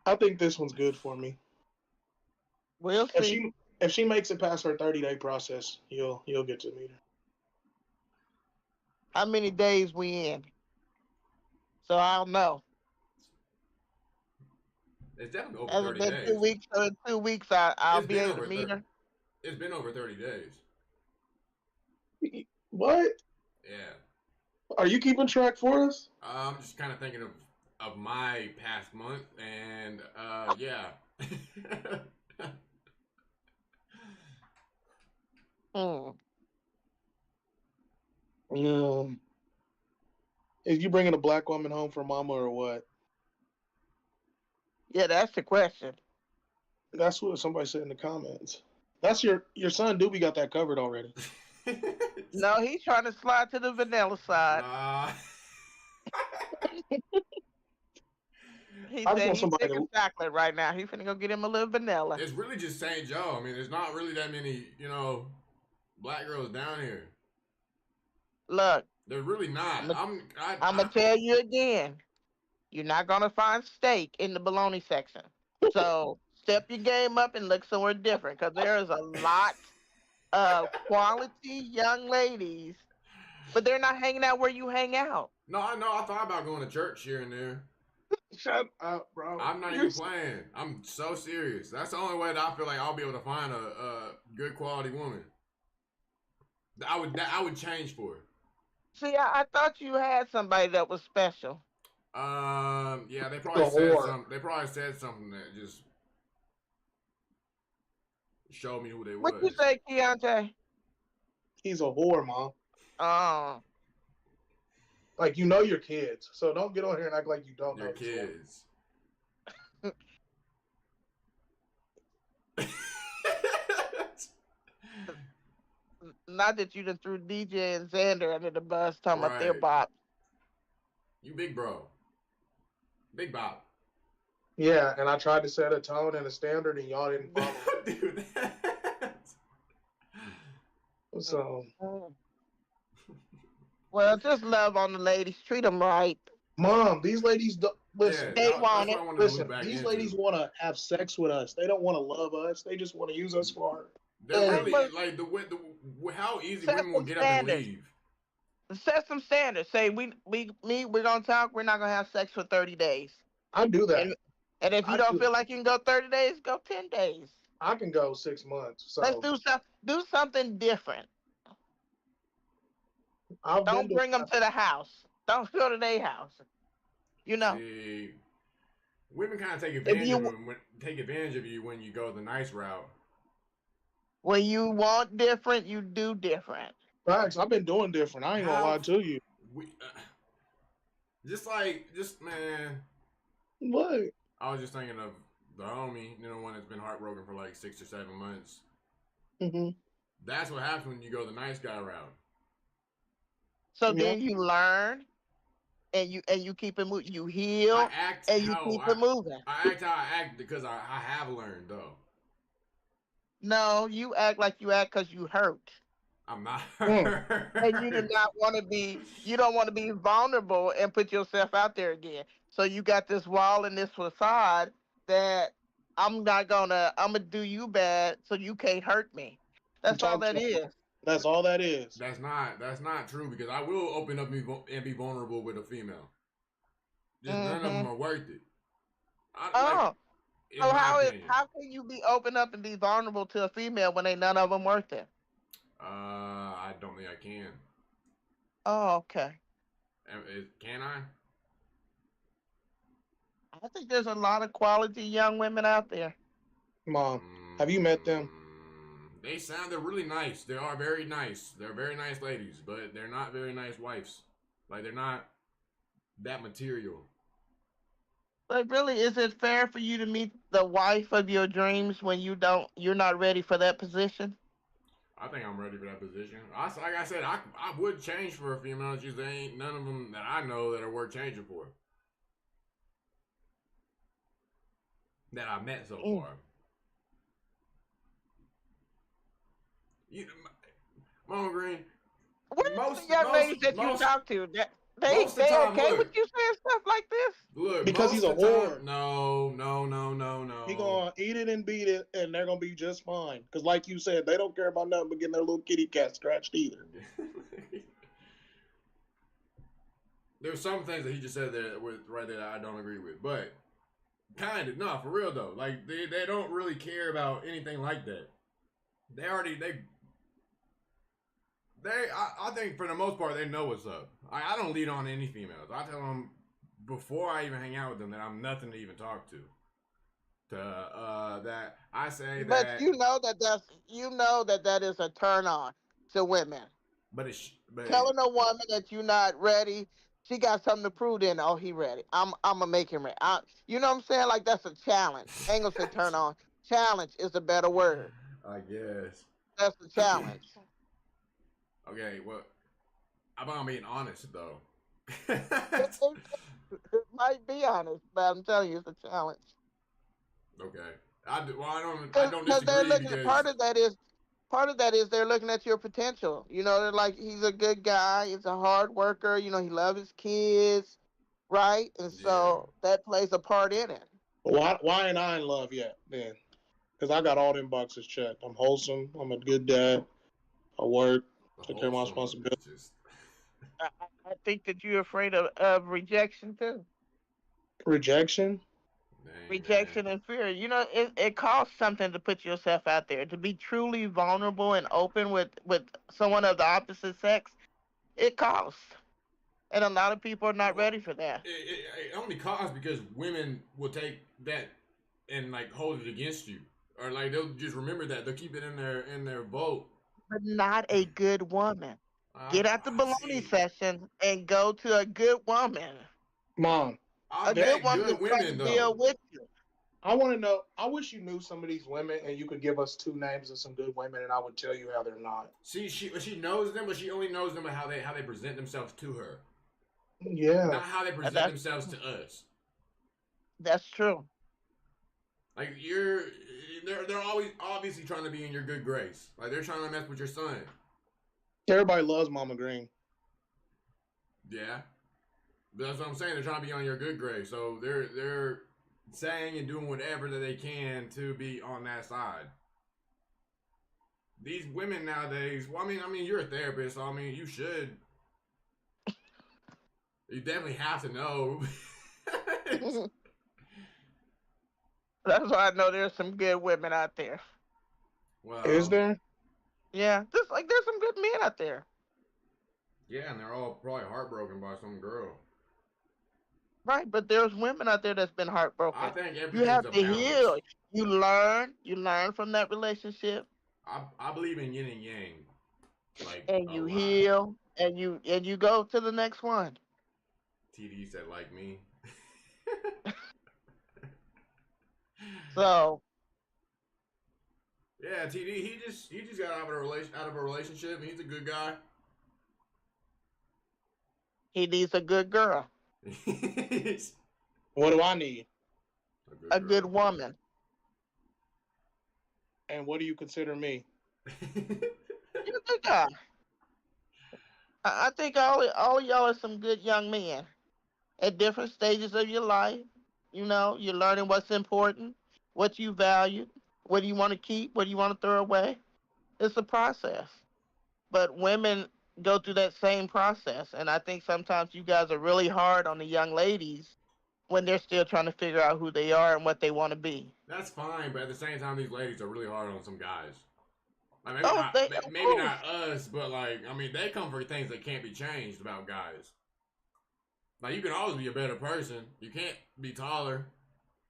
Speaker 1: I think this one's good for me.
Speaker 3: We'll
Speaker 1: If
Speaker 3: see.
Speaker 1: she makes it past her 30-day process, you'll get to meet her.
Speaker 3: How many days we in? So I'll know.
Speaker 2: It's definitely over
Speaker 3: Has it
Speaker 2: 30
Speaker 3: been
Speaker 2: days.
Speaker 3: 2 weeks? So in 2 weeks, I'll
Speaker 2: It's
Speaker 3: be
Speaker 2: been
Speaker 3: able to
Speaker 2: over
Speaker 3: meet her.
Speaker 2: It's been over 30 days.
Speaker 1: What?
Speaker 2: Yeah.
Speaker 1: Are you keeping track for us?
Speaker 2: I'm just kind of thinking of my past month, and yeah.
Speaker 3: Hmm.
Speaker 1: Yeah. Is you bringing a black woman home for mama or what?
Speaker 3: Yeah, that's the question.
Speaker 1: That's what somebody said in the comments. That's your son Doobie got that covered already.
Speaker 3: No, he's trying to slide to the vanilla side.
Speaker 2: Nah.
Speaker 3: He
Speaker 1: I just
Speaker 3: said
Speaker 1: want
Speaker 3: he's
Speaker 1: somebody
Speaker 3: sick of
Speaker 1: to.
Speaker 3: chocolate right now. He's finna go get him a little vanilla.
Speaker 2: It's really just St. Joe. I mean, there's not really that many, black girls down here.
Speaker 3: Look,
Speaker 2: There's really not.
Speaker 3: I'm gonna tell you again. You're not gonna find steak in the bologna section. So step your game up and look somewhere different, because there is a lot of quality young ladies, but they're not hanging out where you hang out.
Speaker 2: No, I know. I thought about going to church here and there.
Speaker 1: Shut up, bro.
Speaker 2: I'm not even playing. I'm so serious. That's the only way that I feel like I'll be able to find a good quality woman. I would change for her.
Speaker 3: See, I thought you had somebody that was special.
Speaker 2: Yeah, they probably said something. They probably said something that just showed me who they was.
Speaker 3: What you say, Keontae?
Speaker 1: He's a whore, mom.
Speaker 3: Oh.
Speaker 1: Like, you know your kids, so don't get on here and act like you don't know
Speaker 2: Your
Speaker 1: your
Speaker 2: kids.
Speaker 3: Not that you done threw DJ and Xander under the bus talking about their
Speaker 2: Right.
Speaker 3: bop.
Speaker 2: You big bro. Big bop.
Speaker 1: Yeah, and I tried to set a tone and a standard, and y'all didn't follow.
Speaker 2: Do that.
Speaker 1: So,
Speaker 3: Well, just love on the ladies. Treat them right.
Speaker 1: Mom, these ladies don't listen.
Speaker 3: They want it.
Speaker 1: Listen, these ladies want to have sex with us. They don't want to love us. They just want to use us for.
Speaker 2: They're really like how easy women will get up and leave.
Speaker 3: Set some standards. Say we're gonna talk. We're not gonna have sex for 30 days.
Speaker 1: I do that.
Speaker 3: And if you don't feel like you can go 30 days, go 10 days.
Speaker 1: I can go 6 months. So
Speaker 3: let's do something different. Don't bring them to the house. Don't go to their house.
Speaker 2: See, women kind of take advantage of you when you go the nice route.
Speaker 3: When you want different, you do different.
Speaker 1: Facts. I've been doing different. I ain't gonna lie to you.
Speaker 2: Man.
Speaker 1: What?
Speaker 2: I was just thinking of the homie, one that's been heartbroken for like 6 or 7 months.
Speaker 1: Mm-hmm.
Speaker 2: That's what happens when you go the nice guy route.
Speaker 3: So then you learn, and you keep it moving. You heal, and you keep it moving.
Speaker 2: I act how I act because I have learned, though.
Speaker 3: No, you act like you act because you hurt.
Speaker 2: I'm not hurt.
Speaker 3: And you do not want to be. You don't want to be vulnerable and put yourself out there again. So you got this wall and this facade that I'm gonna do you bad, so you can't hurt me. That's all that is.
Speaker 1: That's all that is.
Speaker 2: That's not true, because I will open up and be vulnerable with a female. Just none of them are worth it.
Speaker 3: So how can you be open up and be vulnerable to a female when ain't none of them worth it?
Speaker 2: I don't think I can.
Speaker 3: Oh, okay.
Speaker 2: Can I?
Speaker 3: I think there's a lot of quality young women out there.
Speaker 1: Mom, have you met them?
Speaker 2: They're really nice. They are very nice. They're very nice ladies, but they're not very nice wives. Like, they're not that material.
Speaker 3: But really, is it fair for you to meet the wife of your dreams when you're not ready for that position?
Speaker 2: I think I'm ready for that position. Like I said, I would change for a female. Just there ain't none of them that I know that are worth changing for. That I've met so far. Mama Green,
Speaker 3: What is
Speaker 2: Most,
Speaker 3: the young
Speaker 2: most,
Speaker 3: ladies that you
Speaker 2: most,
Speaker 3: talk to?
Speaker 2: most of the
Speaker 3: They
Speaker 2: time,
Speaker 3: okay with
Speaker 2: look,
Speaker 3: you saying stuff like this?
Speaker 2: look,
Speaker 1: Because he's
Speaker 2: most
Speaker 1: a
Speaker 2: of the time,
Speaker 1: whore.
Speaker 2: no.
Speaker 1: He gonna eat it and beat it, and they're gonna be just fine. Because, like you said, they don't care about nothing but getting their little kitty cat scratched either.
Speaker 2: There's some things that he just said there right there that I don't agree with, but kind of, no, for real though. Like they don't really care about anything like that. I think for the most part they know what's up. I don't lead on any females. I tell them before I even hang out with them that I'm nothing to even talk to. That I say
Speaker 3: But
Speaker 2: that.
Speaker 3: you know that is a turn on to women.
Speaker 2: But
Speaker 3: Telling a woman that you're not ready, she got something to prove. Then, oh, he ready. I'm gonna make him ready. You know what I'm saying? Like that's a challenge. I ain't gonna say turn on. Challenge is a better word.
Speaker 2: I guess.
Speaker 3: That's the challenge.
Speaker 2: Okay, well, I'm being honest though.
Speaker 3: It might be honest, but I'm telling you, it's a challenge.
Speaker 2: Okay. I don't
Speaker 3: Because they're
Speaker 2: disagree
Speaker 3: looking.
Speaker 2: because
Speaker 3: Part of that is they're looking at your potential. You know, they're like, he's a good guy. He's a hard worker. You know, he loves his kids, right? And so that plays a part in it.
Speaker 1: Why ain't I in love yet, then? Because I got all them boxes checked. I'm wholesome. I'm a good dad. I work. Take care of my responsibilities.
Speaker 3: I think that you're afraid of rejection too.
Speaker 1: Rejection?
Speaker 2: Dang,
Speaker 3: Rejection
Speaker 2: man.
Speaker 3: and fear. You know, it costs something to put yourself out there. To be truly vulnerable and open with someone of the opposite sex, it costs. And a lot of people are not ready for that.
Speaker 2: It only costs because women will take that and like hold it against you, or like they'll just remember that they'll keep it in their boat.
Speaker 3: But not a good woman. Get out the baloney
Speaker 2: See,
Speaker 3: session and go to a good woman.
Speaker 1: Mom,
Speaker 2: I
Speaker 3: A good
Speaker 2: bet
Speaker 3: woman
Speaker 2: good
Speaker 3: is trying
Speaker 2: women
Speaker 3: to deal
Speaker 2: though.
Speaker 3: with you.
Speaker 1: I want to know. I wish you knew some of these women, and you could give us 2 names of some good women, and I would tell you how they're not.
Speaker 2: See, she knows them, but she only knows them by how they present themselves to her,
Speaker 1: Yeah.
Speaker 2: not how they present themselves to us.
Speaker 3: That's true.
Speaker 2: Like they're always obviously trying to be in your good grace. Like they're trying to mess with your son.
Speaker 1: Everybody loves Mama Green.
Speaker 2: Yeah, that's what I'm saying. They're trying to be on your good grace, so they're saying and doing whatever that they can to be on that side. These women nowadays. Well, I mean, you're a therapist, so I mean, you should. You definitely have to know.
Speaker 3: That's why I know there's some good women out there.
Speaker 2: Well,
Speaker 1: Is there?
Speaker 3: Yeah, just like there's some good men out there.
Speaker 2: Yeah, and they're all probably heartbroken by some girl.
Speaker 3: Right, but there's women out there that's been heartbroken.
Speaker 2: I think
Speaker 3: You
Speaker 2: everything's
Speaker 3: have
Speaker 2: a
Speaker 3: to
Speaker 2: balance.
Speaker 3: heal. You learn from that relationship,
Speaker 2: I believe in yin and yang. Like
Speaker 3: and
Speaker 2: a
Speaker 3: you
Speaker 2: lot.
Speaker 3: heal, and you go to the next one.
Speaker 2: TD said like me.
Speaker 3: So
Speaker 2: yeah, TD he just got out of a relationship, and he's a good guy.
Speaker 3: he needs a good girl,
Speaker 1: What do I need?
Speaker 3: a good woman.
Speaker 1: And what do you consider me?
Speaker 3: You're a good guy. I think all of y'all are some good young men at different stages of your life. You know, you're learning what's important, what you value, what do you want to keep, what do you want to throw away. It's a process. But women go through that same process. And I think sometimes you guys are really hard on the young ladies when they're still trying to figure out who they are and what they want to be.
Speaker 2: That's fine, but at the same time, these ladies are really hard on some guys. Like maybe not us, but like I mean, they come for things that can't be changed about guys. Like you can always be a better person. You can't be taller.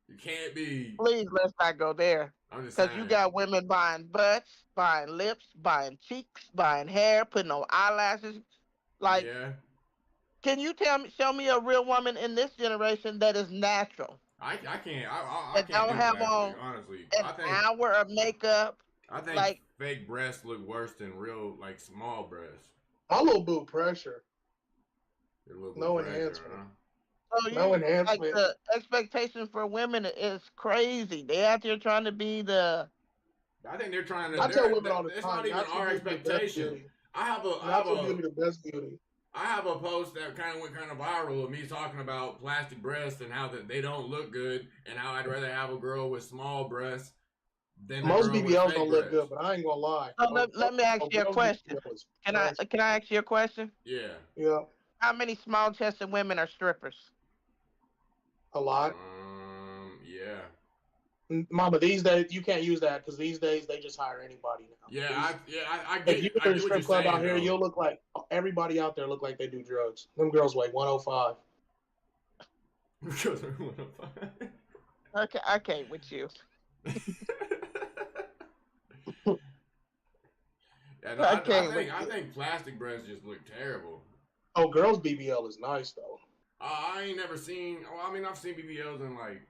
Speaker 2: You can't be.
Speaker 3: Please, let's not go there.
Speaker 2: I'm just
Speaker 3: Because
Speaker 2: saying.
Speaker 3: you got women buying butts, buying lips, buying cheeks, buying hair, putting on eyelashes. Like,
Speaker 2: yeah.
Speaker 3: Can you show me a real woman in this generation that is natural?
Speaker 2: I can't. I
Speaker 3: That
Speaker 2: can't
Speaker 3: don't
Speaker 2: do
Speaker 3: have
Speaker 2: plastic,
Speaker 3: on
Speaker 2: honestly.
Speaker 3: an hour of makeup.
Speaker 2: I think
Speaker 3: like
Speaker 2: fake breasts look worse than real, like small breasts.
Speaker 1: My little boo pressure.
Speaker 2: No
Speaker 1: enhancement.
Speaker 2: Huh?
Speaker 3: So
Speaker 1: no enhancement.
Speaker 3: Like the expectation for women is crazy. They out there trying to be the.
Speaker 2: I think they're trying to.
Speaker 1: I tell women all the
Speaker 2: It's
Speaker 1: time.
Speaker 2: not even our expectation. I have a
Speaker 1: Natural beauty, the best beauty.
Speaker 2: I have a post that kind of went kind of viral of me talking about plastic breasts and how that they don't look good, and how I'd rather have a girl with small breasts than a
Speaker 1: Most
Speaker 2: girl with
Speaker 1: BBLs
Speaker 2: fake
Speaker 1: don't look
Speaker 2: breasts.
Speaker 1: good, but I ain't gonna lie.
Speaker 3: So let me ask you a
Speaker 1: girl's
Speaker 3: question.
Speaker 1: BBL is
Speaker 3: Can
Speaker 1: nice.
Speaker 3: I ask you a question?
Speaker 2: Yeah.
Speaker 1: Yeah,
Speaker 3: How many small chested women are strippers?
Speaker 1: a lot.
Speaker 2: Yeah.
Speaker 1: Mama, these days you can't use that because these days they just hire anybody now.
Speaker 2: Yeah, I
Speaker 1: If you're in a
Speaker 2: get what
Speaker 1: strip
Speaker 2: you're
Speaker 1: club
Speaker 2: saying,
Speaker 1: out here,
Speaker 2: though.
Speaker 1: you'll look like everybody out there look like they do drugs. Them girls weigh 105.
Speaker 3: Okay, I can't with you.
Speaker 2: Yeah, no, I think plastic breasts just look terrible.
Speaker 1: Oh, girls BBL is nice though.
Speaker 2: I ain't never seen. Well, I mean, I've seen BBLs in like.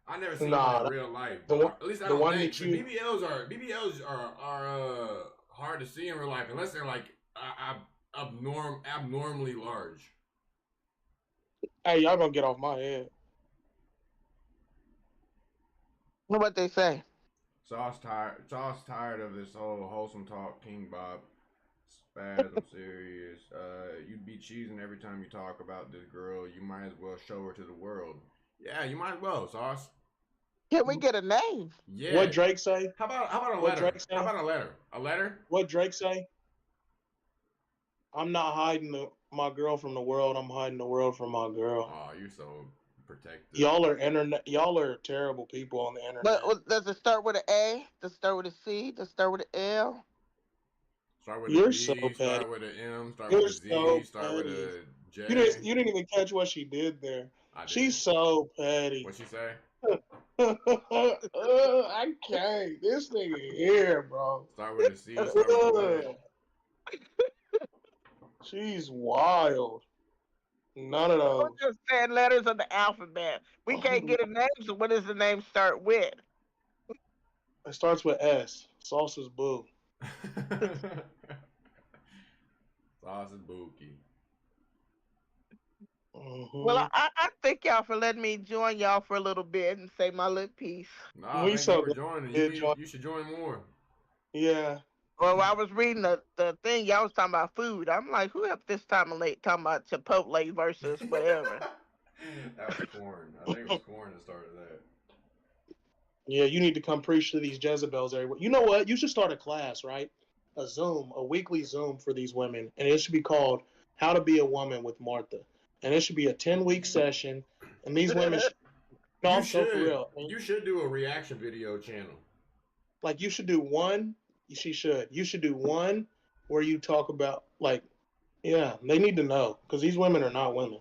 Speaker 2: I never seen
Speaker 1: Nah,
Speaker 2: them in real life. At least I
Speaker 1: the
Speaker 2: don't
Speaker 1: one
Speaker 2: think.
Speaker 1: that you-
Speaker 2: BBLs are hard to see in real life unless they're like abnormally large.
Speaker 1: Hey, y'all gonna get off my head.
Speaker 3: What they say?
Speaker 2: Sauce tired of this whole wholesome talk, King Bob. Spaz, I'm serious. You'd be cheesing every time you talk about this girl. You might as well show her to the world. Yeah, you might as well, Sauce.
Speaker 3: Can we get a name?
Speaker 2: Yeah.
Speaker 1: What Drake say?
Speaker 2: How about a
Speaker 1: What
Speaker 2: letter?
Speaker 1: Drake say?
Speaker 2: How about a letter? A letter?
Speaker 1: What Drake say? I'm not hiding my girl from the world. I'm hiding the world from my girl.
Speaker 2: Oh, you're so protective.
Speaker 1: Y'all are terrible people on the internet.
Speaker 3: But does it start with an A? Does it start with a C? Does it start with an L?
Speaker 2: Start with
Speaker 1: You're
Speaker 2: a B,
Speaker 1: so petty.
Speaker 2: start with an M, start
Speaker 1: You're
Speaker 2: with a Z,
Speaker 1: so
Speaker 2: start with
Speaker 1: petty.
Speaker 2: a J.
Speaker 1: You didn't even catch what she did there.
Speaker 2: I did.
Speaker 1: She's so petty.
Speaker 2: What'd she say?
Speaker 1: I can't. This nigga here, bro.
Speaker 2: Start with a C, start with a Y.
Speaker 1: She's wild. None of those.
Speaker 3: We're just saying letters of the alphabet. We can't get a name, so what does the name start with?
Speaker 1: It starts with S. Sauce's boo.
Speaker 2: Sauce is bookie.
Speaker 1: Mm-hmm.
Speaker 3: Well, I thank y'all for letting me join y'all for a little bit and say my little piece.
Speaker 2: Nah,
Speaker 1: We
Speaker 2: thank
Speaker 1: so
Speaker 2: you for joining. You should join more.
Speaker 1: Yeah.
Speaker 3: Well, I was reading the thing, y'all was talking about food. I'm like, who up this time of late talking about Chipotle versus whatever?
Speaker 2: That was corn. I think it was corn that started that.
Speaker 1: Yeah, you need to come preach to these Jezebels everywhere. You know what? You should start a class, right? A weekly Zoom for these women. And it should be called How to Be a Woman with Martha. And it should be a 10-week session. And these women should... No, I'm so for real.
Speaker 2: You should do a reaction video channel.
Speaker 1: Like, you should do one. She should. You should do one where you talk about, like, yeah, they need to know. Because these women are not women.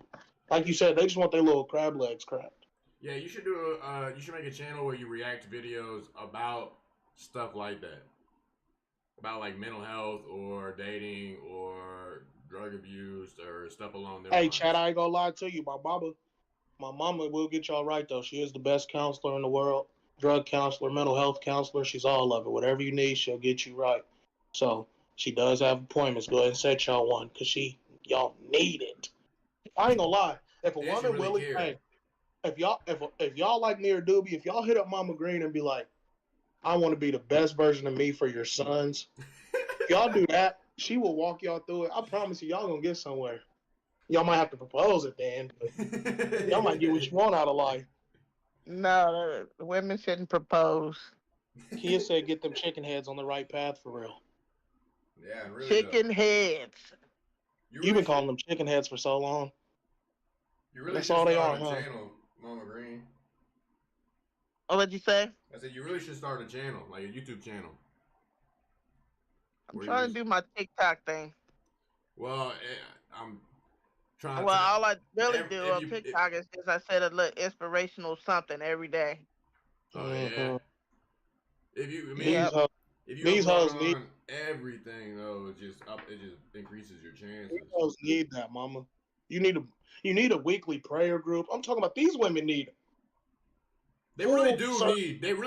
Speaker 1: Like you said, they just want their little crab legs cracked.
Speaker 2: Yeah, you should you should make a channel where you react to videos about stuff like that. About like mental health or dating or drug abuse or stuff along those lines.
Speaker 1: Hey, Chad, I ain't gonna lie to you. My mama will get y'all right, though. She is the best counselor in the world. Drug counselor, mental health counselor. She's all of it. Whatever you need, she'll get you right. So she does have appointments. Go ahead and set y'all one because y'all need it. I ain't gonna lie. If a woman really, hey, if y'all like me or Doobie, if y'all hit up Mama Green and be like, I want to be the best version of me for your sons. If y'all do that, she will walk y'all through it. I promise you, y'all gonna get somewhere. Y'all might have to propose at the end, but y'all might get what you want out of life.
Speaker 3: No, the women shouldn't propose.
Speaker 1: Kia said get them chicken heads on the right path for real.
Speaker 2: Yeah, really.
Speaker 3: Chicken heads.
Speaker 1: You've been calling them chicken heads for so long.
Speaker 2: You really
Speaker 1: That's all they are,
Speaker 2: start a
Speaker 1: huh?
Speaker 2: channel, Mama Green.
Speaker 3: Oh, what'd you say?
Speaker 2: I said you really should start a channel, like a YouTube channel.
Speaker 3: I'm trying to do my TikTok thing.
Speaker 2: Well, I'm trying.
Speaker 3: Well, all I really do on
Speaker 2: you,
Speaker 3: TikTok is just I said a little inspirational something every day.
Speaker 2: Oh yeah. If you
Speaker 1: These hoes need
Speaker 2: everything though, it just increases your chances.
Speaker 1: These hoes need that, mama. You need a weekly prayer group. I'm talking about these women need it.
Speaker 2: They really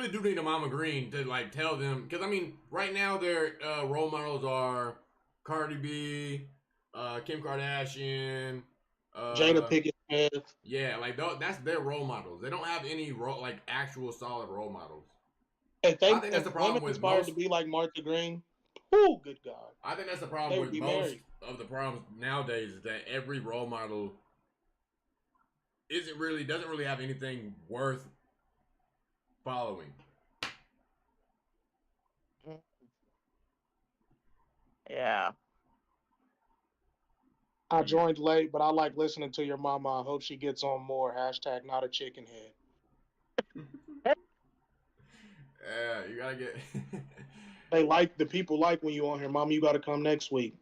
Speaker 2: do need a Mama Green to like tell them, because I mean, right now their role models are Cardi B, Kim Kardashian,
Speaker 1: Jada Pinkett Smith.
Speaker 2: Yeah, like that's their role models. They don't have any actual solid role models.
Speaker 1: I think
Speaker 2: that's the problem
Speaker 1: women
Speaker 2: with
Speaker 1: aspire
Speaker 2: most.
Speaker 1: to be like Martha Green, Oh, good God.
Speaker 2: I think that's the
Speaker 1: They
Speaker 2: problem
Speaker 1: would
Speaker 2: with
Speaker 1: be
Speaker 2: most
Speaker 1: married.
Speaker 2: of the problems nowadays is that every role model doesn't really have anything worth following.
Speaker 3: Yeah.
Speaker 1: I joined late, but I like listening to your mama. I hope she gets on more. Hashtag not a chicken head.
Speaker 2: Yeah, you gotta get.
Speaker 1: The people like when you on here, mama. You got to come next week.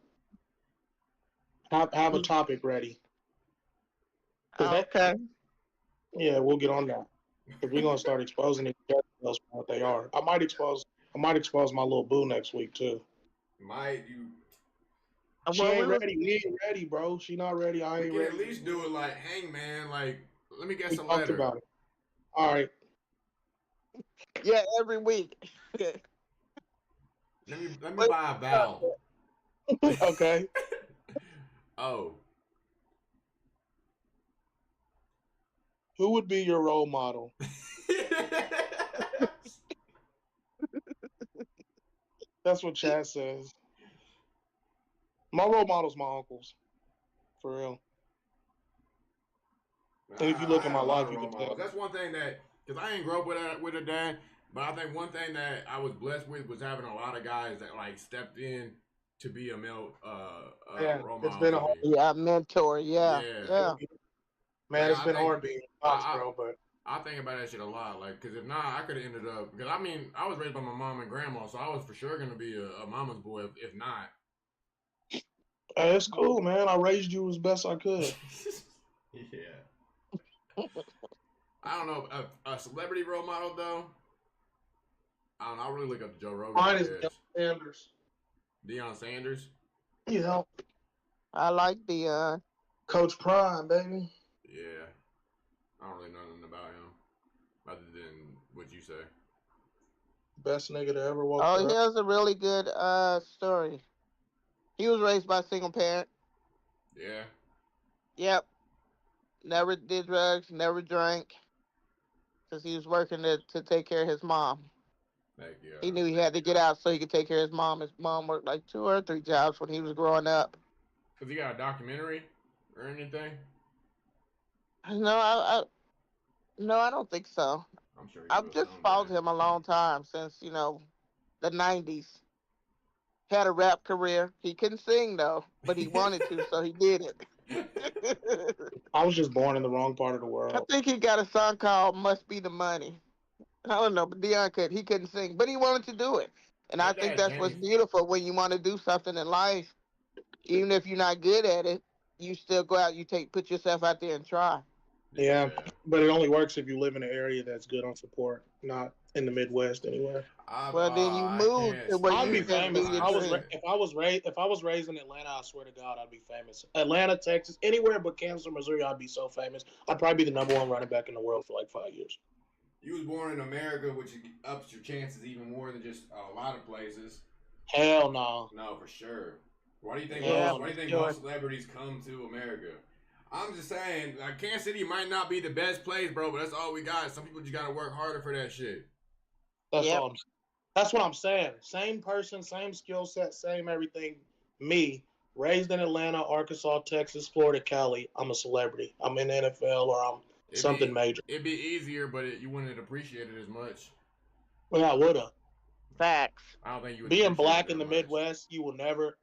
Speaker 1: Have a topic ready.
Speaker 3: Okay.
Speaker 1: Yeah, we'll get on that. Because we're gonna start exposing each other for what they are. I might expose my little boo next week too.
Speaker 2: Might you?
Speaker 1: She ain't ready. We ain't ready, bro. She not ready. I ain't
Speaker 2: We can
Speaker 1: ready.
Speaker 2: at least do it like, hangman. Like, let me guess
Speaker 1: We
Speaker 2: a
Speaker 1: talked
Speaker 2: letter.
Speaker 1: about it. All right.
Speaker 3: Yeah, every week.
Speaker 2: Let me buy a vowel.
Speaker 1: Okay.
Speaker 2: Oh.
Speaker 1: Who would be your role model? That's what Chad says. My role model's my uncles. For real. And if you look at my life, you can tell.
Speaker 2: That's one thing that, because I ain't grow up with a dad, but I think one thing that I was blessed with was having a lot of guys that like stepped in to be a male role model.
Speaker 1: It's been
Speaker 3: a mentor. Yeah.
Speaker 1: Man,
Speaker 2: like,
Speaker 1: it's been hard being boss, bro. But
Speaker 2: I think about that shit a lot. Like, because if not, I could have ended up. Because I mean, I was raised by my mom and grandma, so I was for sure gonna be a mama's boy. If not,
Speaker 1: hey, it's cool, man. I raised you as best I could.
Speaker 2: Yeah. I don't know a celebrity role model though. I don't know. I really look up to Joe Rogan.
Speaker 1: Mine is Sanders.
Speaker 2: Deion Sanders.
Speaker 1: Yeah.
Speaker 3: I like Deion.
Speaker 1: Coach Prime, baby.
Speaker 2: Yeah. I don't really know nothing about him, other than what you say.
Speaker 1: Best nigga to ever walk.
Speaker 3: Oh, he has a really good story. He was raised by a single parent.
Speaker 2: Yeah.
Speaker 3: Yep. Never did drugs, never drank, because he was working to take care of his mom.
Speaker 2: Heck yeah.
Speaker 3: He knew he had to get out so he could take care of his mom. His mom worked like 2 or 3 jobs when he was growing up.
Speaker 2: Has he got a documentary or anything?
Speaker 3: No, I don't think so.
Speaker 2: I'm sure.
Speaker 3: I've just followed him a long time since the 90s. Had a rap career. He couldn't sing though, but he wanted to, so he did it.
Speaker 1: I was just born in the wrong part of the world.
Speaker 3: I think he got a song called "Must Be the Money." I don't know, but Deion couldn't sing, but he wanted to do it, and I think that's what's beautiful when you want to do something in life, even if you're not good at it, you still go out, put yourself out there and try.
Speaker 1: Yeah, but it only works if you live in an area that's good on support, not in the Midwest anywhere.
Speaker 3: Well, then you move to where
Speaker 1: I'd
Speaker 3: you
Speaker 1: be
Speaker 3: can
Speaker 1: famous.
Speaker 3: do your
Speaker 1: If I was raised in Atlanta, I swear to God, I'd be famous. Atlanta, Texas, anywhere but Kansas or Missouri, I'd be so famous. I'd probably be the #1 running back in the world for like 5 years.
Speaker 2: You was born in America, which ups your chances even more than just a lot of places.
Speaker 1: Hell no.
Speaker 2: No, for sure. Why do you think?
Speaker 3: Yeah,
Speaker 2: why do you think most celebrities come to America? I'm just saying, like, Kansas City might not be the best place, bro, but that's all we got. Some people just gotta work harder for that shit.
Speaker 1: That's what I'm saying. Same person, same skill set, same everything. Me, raised in Atlanta, Arkansas, Texas, Florida, Cali. I'm a celebrity. I'm in the NFL or I'm something major.
Speaker 2: It'd be easier, but you wouldn't appreciate it as much.
Speaker 1: Well, I would have.
Speaker 3: Facts.
Speaker 2: I don't think you would.
Speaker 1: Being black in the Midwest, you will never.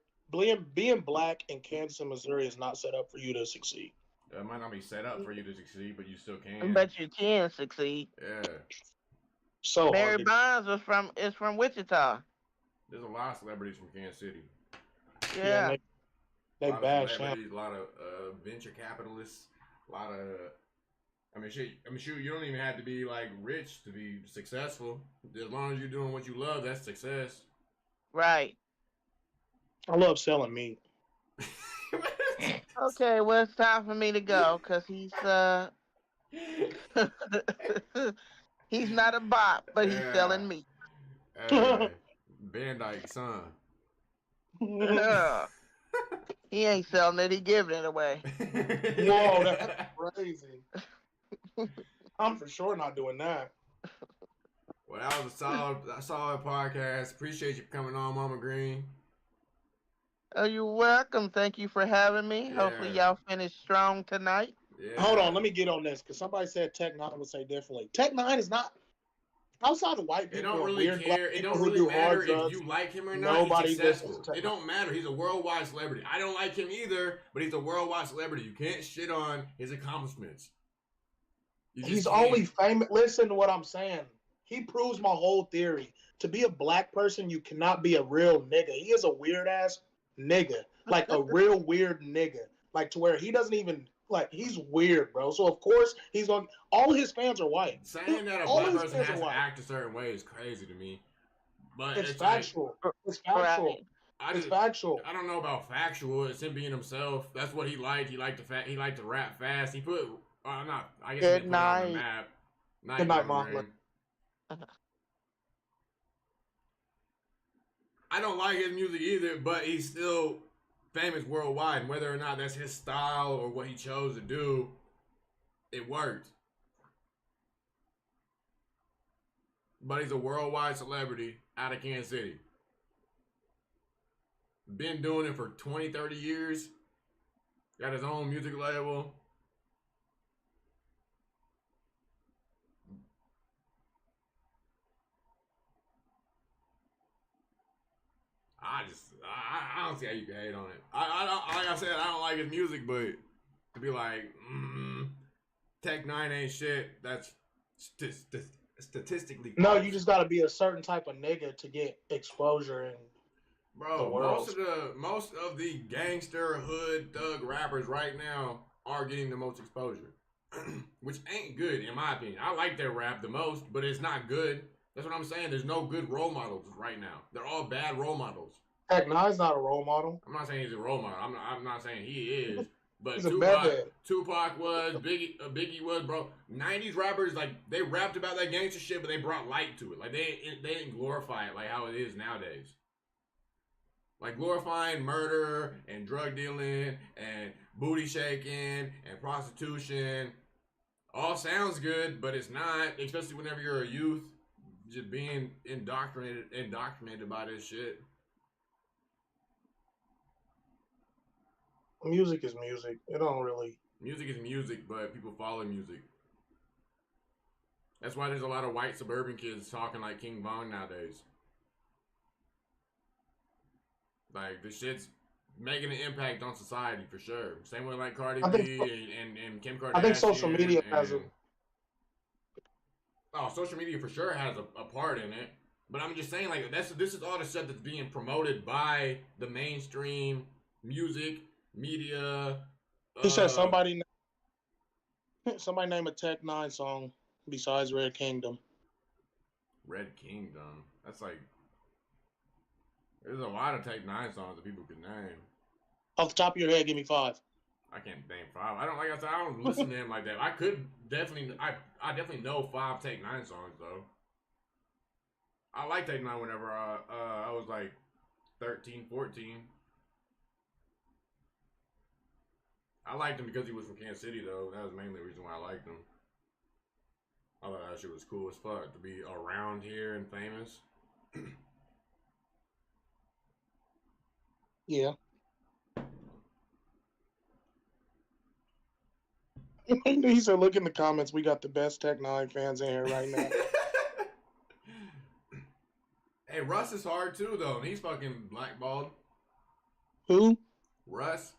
Speaker 1: Being black in Kansas and Missouri is not set up for you to succeed.
Speaker 2: It might not be set up for you to succeed, but you still can.
Speaker 3: But you can succeed.
Speaker 2: Yeah.
Speaker 1: So
Speaker 3: Barry Bonds is from Wichita.
Speaker 2: There's a lot of celebrities from Kansas City.
Speaker 3: Yeah.
Speaker 1: They bash
Speaker 2: him. A lot of venture capitalists. A lot of. I mean, shoot, you don't even have to be like rich to be successful. As long as you're doing what you love, that's success.
Speaker 3: Right.
Speaker 1: I love selling meat.
Speaker 3: Okay, well, it's time for me to go because he's he's not a bot, but he's selling meat.
Speaker 2: Van Dyke, son.
Speaker 3: He ain't selling it; he giving it away.
Speaker 1: Whoa, that's crazy. I'm for sure not doing that.
Speaker 2: Well, that was a solid podcast. Appreciate you coming on, Mama Green.
Speaker 3: Oh, you're welcome. Thank you for having me. Hopefully,
Speaker 2: Yeah,
Speaker 3: y'all finish strong tonight.
Speaker 1: Hold
Speaker 2: yeah.
Speaker 1: on, let me get on this because somebody said Tech Nine would say differently. Tech Nine is not outside of white
Speaker 2: It
Speaker 1: people
Speaker 2: don't
Speaker 1: and
Speaker 2: really
Speaker 1: weird black
Speaker 2: care. It
Speaker 1: people
Speaker 2: don't
Speaker 1: who
Speaker 2: really
Speaker 1: do
Speaker 2: matter
Speaker 1: hard
Speaker 2: if
Speaker 1: drugs.
Speaker 2: you like him or not. He's
Speaker 1: Nobody listens
Speaker 2: successful.
Speaker 1: to Tech
Speaker 2: It
Speaker 1: Nine.
Speaker 2: don't matter. He's a worldwide celebrity. I don't like him either, but he's a worldwide celebrity. You can't shit on his accomplishments. You just
Speaker 1: He's
Speaker 2: can't.
Speaker 1: only famous. Listen to what I'm saying. He proves my whole theory. To be a black person, you cannot be a real nigga. He is a weird ass nigga, like a real weird nigga, like to where he doesn't even like. He's weird, bro. So of course he's going. All his fans are white.
Speaker 2: Saying that a
Speaker 1: All
Speaker 2: black
Speaker 1: his
Speaker 2: person
Speaker 1: fans are
Speaker 2: has to
Speaker 1: white.
Speaker 2: act a certain way is crazy to me. But
Speaker 1: It's
Speaker 2: it's like
Speaker 1: factual. It's factual.
Speaker 3: Right.
Speaker 2: I
Speaker 1: It's
Speaker 2: just
Speaker 1: factual.
Speaker 2: I don't know about factual. It's him being himself. That's what he liked. He liked to rap fast. He put not. I guess he
Speaker 3: Good
Speaker 2: didn't put it on the
Speaker 3: night.
Speaker 2: map.
Speaker 1: Good
Speaker 2: Night,
Speaker 1: night,
Speaker 2: Mama
Speaker 1: Mom.
Speaker 2: Rain. I don't like his music either, but he's still famous worldwide. And whether or not that's his style or what he chose to do, it worked. But he's a worldwide celebrity out of Kansas City. Been doing it for 20, 30 years. Got his own music label. I don't see how you can hate on it. Like I said, I don't like his music, but to be like, Tech Nine ain't shit. That's statistically
Speaker 1: No,
Speaker 2: false.
Speaker 1: you just got to be a certain type of nigga to get exposure in the
Speaker 2: Bro,
Speaker 1: world.
Speaker 2: most of the gangster hood thug rappers right now are getting the most exposure, which ain't good in my opinion. I like their rap the most, but it's not good. That's what I'm saying. There's no good role models right now. They're all bad role models.
Speaker 1: Tech Nine's not a role model.
Speaker 2: I'm not saying he's a role model. I'm not saying he is. But
Speaker 1: He's a meth head.
Speaker 2: Tupac was, Biggie was, bro. 90s rappers, like, they rapped about that gangster shit, but they brought light to it. Like, they didn't glorify it like how it is nowadays. Like, glorifying murder and drug dealing and booty shaking and prostitution all sounds good, but it's not, especially whenever you're a youth, just being indoctrinated by this shit.
Speaker 1: Music is music. It don't really.
Speaker 2: Music is music, but people follow music. That's why there's a lot of white suburban kids talking like King Von nowadays. Like, the shit's making an impact on society for sure. Same way like Cardi B and Kim Kardashian.
Speaker 1: I think social media has a.
Speaker 2: Oh, social media for sure has a part in it. But I'm just saying, like, this is all the stuff that's being promoted by the mainstream music, media.
Speaker 1: He said somebody name a Tech Nine song besides Red Kingdom.
Speaker 2: Red Kingdom. That's like, there's a lot of Tech Nine songs that people can name.
Speaker 1: Off the top of your head, give me 5.
Speaker 2: I can't name 5. I don't like I said. I don't listen to him like that. I could definitely. I definitely know 5 Tech Nine songs though. I like Tech Nine whenever I was like 13, 14. I liked him because he was from Kansas City though. That was mainly the reason why I liked him. I thought that shit was cool as fuck to be around here and famous.
Speaker 1: Yeah. He said, "Look in the comments. We got the best Tech Nine fans in here right now."
Speaker 2: Hey, Russ is hard too though. He's fucking blackballed.
Speaker 1: Who?
Speaker 2: Russ.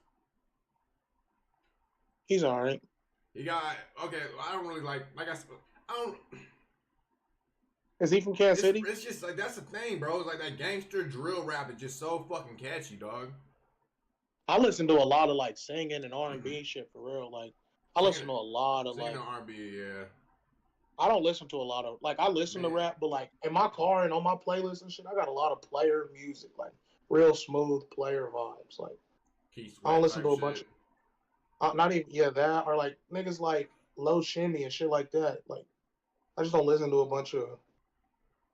Speaker 1: He's all right.
Speaker 2: He got okay. I don't really like I said. I don't.
Speaker 1: Is he from Kansas City?
Speaker 2: It's just like that's the thing, bro. It's like that gangster drill rap is just so fucking catchy, dog.
Speaker 1: I listen to a lot of like singing and R&B shit for real. Like I listen to a lot of like
Speaker 2: R&B, yeah.
Speaker 1: I don't listen to a lot of like I listen to rap, but like in my car and on my playlist and shit, I got a lot of player music, like real smooth player vibes. Like I don't listen to a bunch of not even that or like niggas like Low Shimmy and shit like that. Like I just don't listen to a bunch of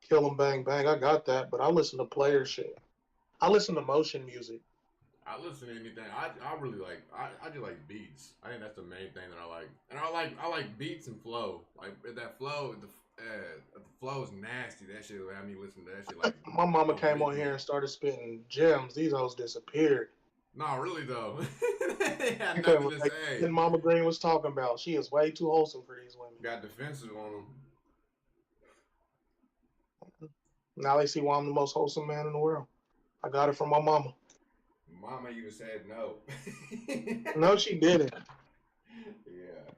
Speaker 1: Kill 'em Bang Bang. I got that, but I listen to player shit. I listen to motion music.
Speaker 2: I listen to anything. I really like I just like beats. I think that's the main thing that I like. And I like beats and flow. Like that flow, The flow's nasty. That shit would have me listen to that shit like.
Speaker 1: My mama
Speaker 2: on
Speaker 1: came on
Speaker 2: repeat.
Speaker 1: here and started spitting gems. These hoes disappeared.
Speaker 2: No, really though. They had
Speaker 1: You
Speaker 2: nothing
Speaker 1: couldn't
Speaker 2: to
Speaker 1: like
Speaker 2: say.
Speaker 1: and Mama Green was talking about. She is way too wholesome for these women.
Speaker 2: Got defensive on them.
Speaker 1: Now they see why I'm the most wholesome man in the world. I got it from my mama.
Speaker 2: Mama even said no.
Speaker 1: No, she didn't.
Speaker 2: Yeah.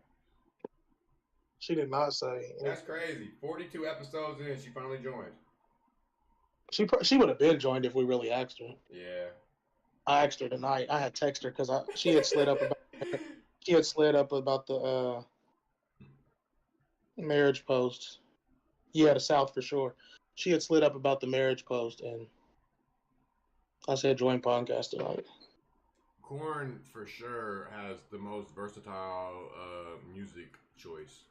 Speaker 1: She did not say.
Speaker 2: That's crazy. 42 episodes in, she finally joined.
Speaker 1: She would have been joined if we really asked her.
Speaker 2: Yeah.
Speaker 1: I asked her tonight. I had texted her because she had slid up about the marriage post. Yeah, the South for sure. She had slid up about the marriage post, and I said join podcast tonight.
Speaker 2: Korn for sure has the most versatile music choice.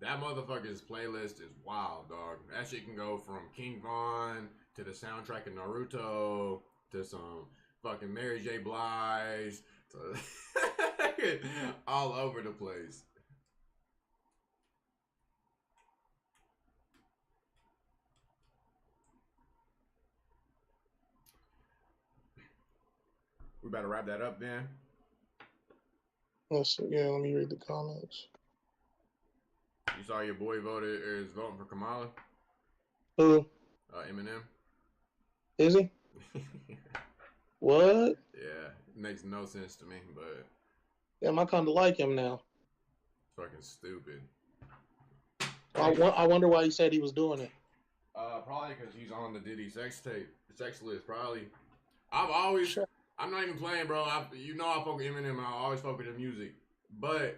Speaker 2: That motherfucker's playlist is wild, dog. That shit can go from King Von to the soundtrack of Naruto to some fucking Mary J. Blige to all over the place. We better wrap that up then.
Speaker 1: Let me read the comments.
Speaker 2: You saw your boy is voting for Kamala?
Speaker 1: Who?
Speaker 2: Eminem.
Speaker 1: Is he? What?
Speaker 2: Yeah, it makes no sense to me, but
Speaker 1: Damn, I kind of like him now.
Speaker 2: fucking stupid.
Speaker 1: I wonder why he said he was doing it.
Speaker 2: Probably because he's on the Diddy sex list. Probably. I'm not even playing, bro. I fuck with Eminem. I always fuck with the music, but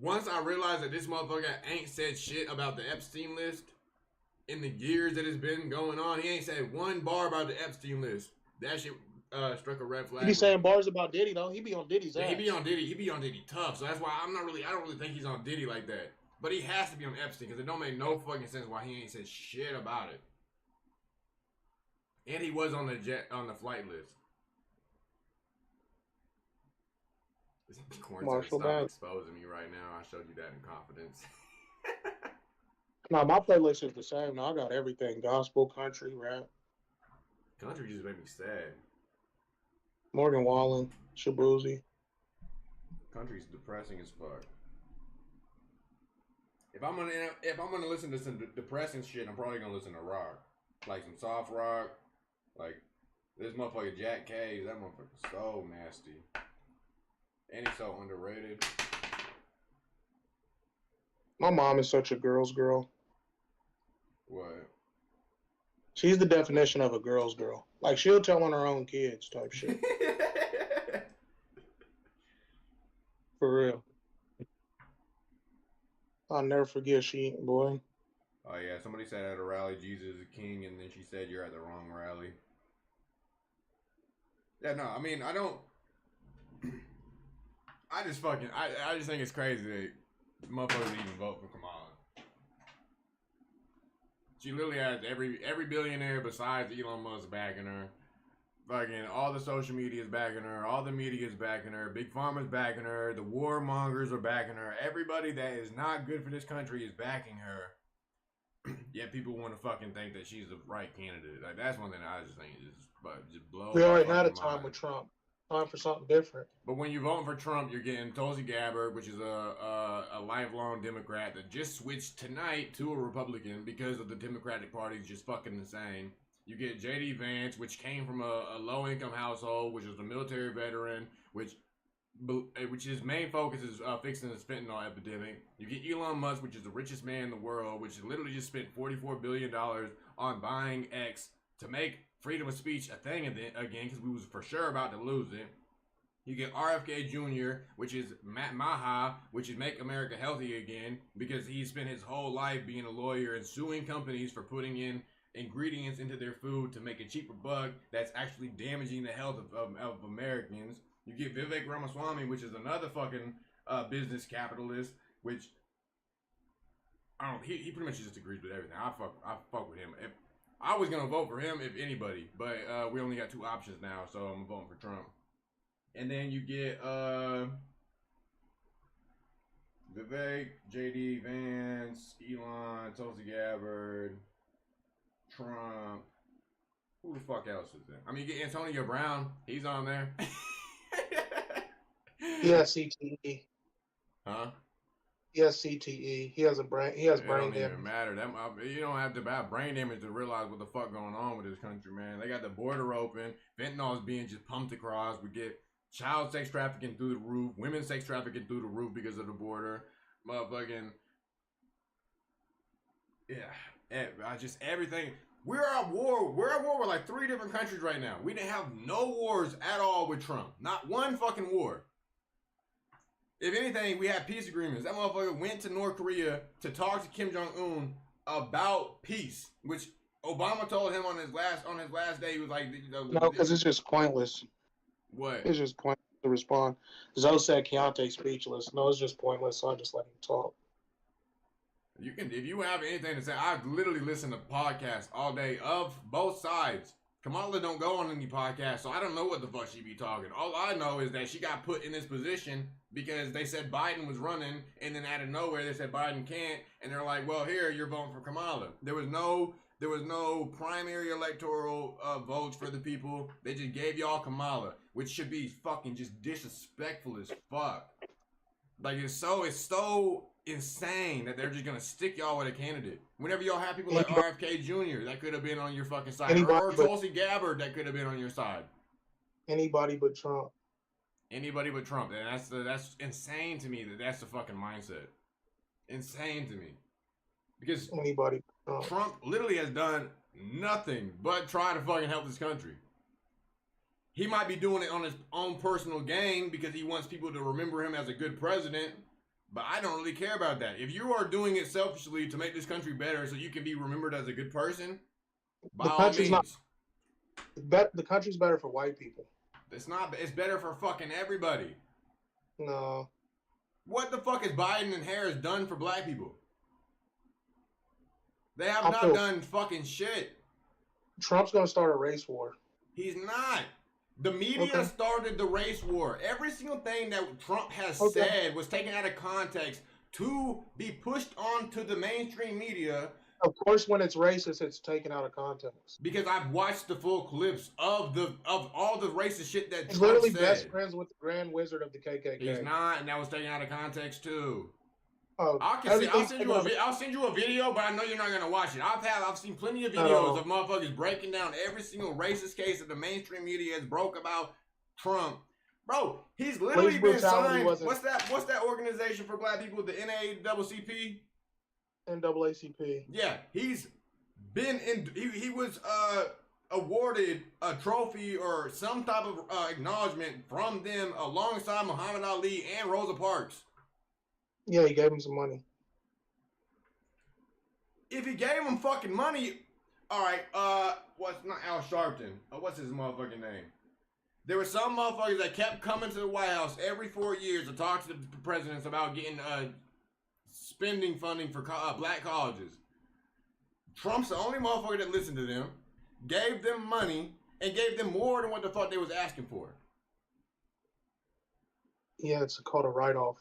Speaker 2: once I realized that this motherfucker ain't said shit about the Epstein list in the years that it's been going on, he ain't said one bar about the Epstein list. That shit struck a red flag.
Speaker 1: He be saying bars about Diddy though. He be on Diddy's ass.
Speaker 2: He be on Diddy tough. So that's why I don't really think he's on Diddy like that. But he has to be on Epstein because it don't make no fucking sense why he ain't said shit about it. And he was on the flight list.
Speaker 1: Marshall
Speaker 2: stop exposing me right now. I showed you that in confidence.
Speaker 1: No, my playlist is the same. No, I got everything: gospel, country, rap.
Speaker 2: Country just made me sad.
Speaker 1: Morgan Wallen, Shabuzi.
Speaker 2: Country's depressing as fuck. If I'm gonna listen to some depressing shit, I'm probably gonna listen to rock, like some soft rock, like this motherfucker Jack Cage. That motherfucker's so nasty, and he's so underrated.
Speaker 1: My mom is such a girl's girl.
Speaker 2: What?
Speaker 1: She's the definition of a girl's girl. Like she'll tell on her own kids type shit. For real. I'll never forget boy.
Speaker 2: Oh yeah, somebody said at a rally Jesus is king, and then she said you're at the wrong rally. Yeah, no, I mean I don't. I just think it's crazy that motherfuckers even vote for Kamala. She literally has every billionaire besides Elon Musk backing her. Fucking all the social media is backing her. All the media is backing her. Big Pharma's backing her. The warmongers are backing her. Everybody that is not good for this country is backing her. Yet people want to fucking think that she's the right candidate. Like that's one thing I just think is just blows.
Speaker 1: We already had a
Speaker 2: mind.
Speaker 1: time with Trump. Time for something different.
Speaker 2: But when you're voting for Trump, you're getting Tulsi Gabbard, which is a lifelong Democrat that just switched tonight to a Republican because of the Democratic Party's just fucking insane. You get J.D. Vance, which came from a low-income household, which is a military veteran, which his main focus is fixing the fentanyl epidemic. You get Elon Musk, which is the richest man in the world, which literally just spent $44 billion on buying X to make freedom of speech a thing again, because we was for sure about to lose it. You get RFK Jr., which is Matt Maha, which is Make America Healthy Again, because he spent his whole life being a lawyer and suing companies for putting in ingredients into their food to make a cheaper buck that's actually damaging the health of Americans. You get Vivek Ramaswamy, which is another fucking business capitalist, which I don't. He pretty much just agrees with everything. I fuck with him. If I was gonna vote for him, if anybody, but we only got two options now, so I'm voting for Trump. And then you get Vivek, JD Vance, Elon, Tulsi Gabbard, Trump. Who the fuck else is there? I mean, you get Antonio Brown. He's on there.
Speaker 1: Yeah, CTE.
Speaker 2: Huh?
Speaker 1: He has CTE. He has brain
Speaker 2: It
Speaker 1: damage.
Speaker 2: don't even matter. You don't have to have brain damage to realize what the fuck going on with this country, man. They got the border open. Fentanyl is being just pumped across. We get child sex trafficking through the roof. Women's sex trafficking through the roof because of the border. Motherfucking. Yeah. Just everything. We're at war. We're at war with like 3 different countries right now. We didn't have no wars at all with Trump. Not one fucking war. If anything, we had peace agreements. That motherfucker went to North Korea to talk to Kim Jong-un about peace, which Obama told him on his last day. He was like,
Speaker 1: No, because it's just pointless.
Speaker 2: What?
Speaker 1: It's just pointless to respond. Zoe said Keontae speechless. No, it's just pointless, so I just let him talk.
Speaker 2: You can, if you have anything to say, I've literally listened to podcasts all day of both sides. Kamala don't go on any podcast, so I don't know what the fuck she be talking. All I know is that she got put in this position because they said Biden was running, and then out of nowhere they said Biden can't, and they're like, well, here, you're voting for Kamala. There was no primary electoral votes for the people. They just gave y'all Kamala, which should be fucking just disrespectful as fuck. Like, it's so insane that they're just gonna stick y'all with a candidate. Whenever y'all have people like RFK Jr. that could have been on your fucking side, or Tulsi Gabbard that could have been on your side.
Speaker 1: Anybody but Trump.
Speaker 2: Anybody but Trump, and that's insane to me. That's the fucking mindset. Insane to me, because
Speaker 1: anybody but Trump.
Speaker 2: Trump literally has done nothing but try to fucking help this country. He might be doing it on his own personal gain because he wants people to remember him as a good president. But I don't really care about that. If you are doing it selfishly to make this country better so you can be remembered as a good person, by all means.
Speaker 1: The country's better for white people.
Speaker 2: It's not. It's better for fucking everybody.
Speaker 1: No.
Speaker 2: What the fuck has Biden and Harris done for black people? They have not done fucking shit.
Speaker 1: Trump's gonna start a race war.
Speaker 2: He's not. The media started the race war. Every single thing that Trump has said was taken out of context to be pushed onto the mainstream media.
Speaker 1: Of course, when it's racist, it's taken out of context.
Speaker 2: Because I've watched the full clips of all the racist shit that
Speaker 1: He's
Speaker 2: Trump
Speaker 1: literally
Speaker 2: said.
Speaker 1: best friends with the Grand Wizard of the KKK.
Speaker 2: He's not, and that was taken out of context too.
Speaker 1: Oh,
Speaker 2: I'll send you a video, but I know you're not gonna watch it. I've seen plenty of videos of motherfuckers breaking down every single racist case that the mainstream media has broke about Trump. Bro, he's literally been signed. What's that organization for black people? The NAACP?
Speaker 1: NAACP.
Speaker 2: Yeah, he's been in. He was awarded a trophy or some type of acknowledgement from them alongside Muhammad Ali and Rosa Parks.
Speaker 1: Yeah, he gave him some money.
Speaker 2: If he gave him fucking money, all right. What's not Al Sharpton? What's his motherfucking name? There were some motherfuckers that kept coming to the White House every 4 years to talk to the presidents about getting spending funding for black colleges. Trump's the only motherfucker that listened to them, gave them money, and gave them more than what the fuck they was asking for.
Speaker 1: Yeah, it's called a write-off.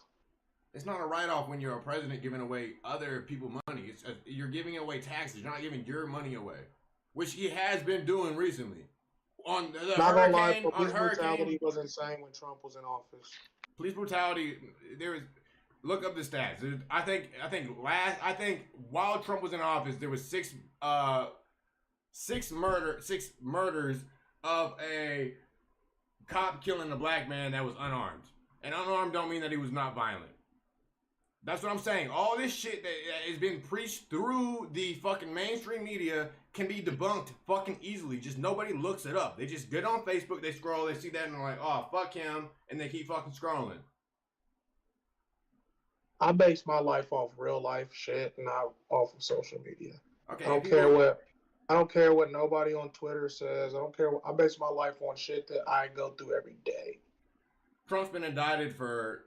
Speaker 2: It's not a write-off when you're a president giving away other people money. You're giving away taxes. You're not giving your money away, which he has been doing recently. On the
Speaker 1: not
Speaker 2: hurricane,
Speaker 1: gonna lie, police brutality was insane when Trump was in office.
Speaker 2: Police brutality. There was. Look up the stats. I think while Trump was in office, there was six murders of a cop killing a black man that was unarmed. And unarmed don't mean that he was not violent. That's what I'm saying. All this shit that has been preached through the fucking mainstream media can be debunked fucking easily. Just nobody looks it up. They just get on Facebook, they scroll, they see that, and they're like, oh, fuck him, and they keep fucking scrolling.
Speaker 1: I base my life off real life shit, not off of social media.
Speaker 2: Okay.
Speaker 1: I don't care what nobody on Twitter says. I base my life on shit that I go through every day.
Speaker 2: Trump's been indicted for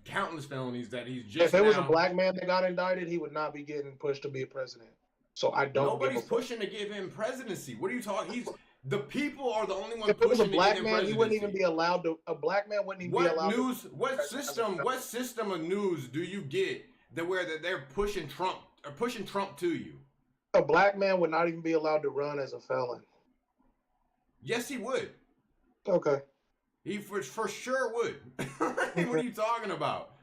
Speaker 2: countless felonies that he's just.
Speaker 1: If there was a black man that got indicted, he would not be getting pushed to be a president. So I don't.
Speaker 2: Nobody's pushing to give him presidency. What are you talking? The people are the only one
Speaker 1: If it was a
Speaker 2: pushing to get
Speaker 1: black
Speaker 2: in
Speaker 1: man, he wouldn't even
Speaker 2: presidency.
Speaker 1: be allowed to. A black man wouldn't even be
Speaker 2: What
Speaker 1: allowed
Speaker 2: news?
Speaker 1: to.
Speaker 2: What system of news do you get that they're pushing Trump or pushing Trump to you?
Speaker 1: A black man would not even be allowed to run as a felon.
Speaker 2: Yes, he would.
Speaker 1: Okay.
Speaker 2: He for sure would. What are you talking about?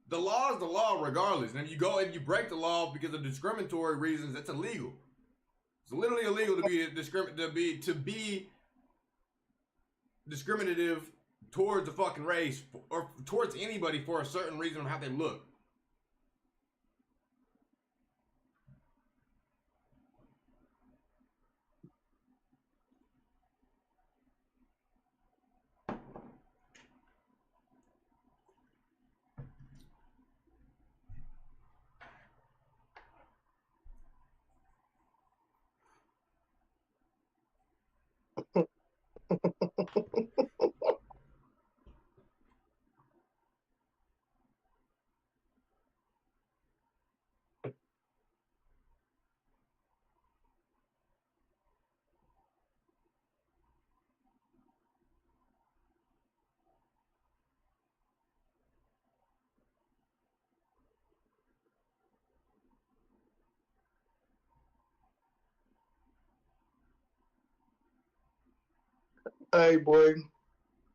Speaker 2: The law is the law regardless. And if you go and you break the law because of discriminatory reasons, that's illegal. It's literally illegal to be discriminative towards a fucking race or towards anybody for a certain reason of how they look.
Speaker 1: Hey, boy,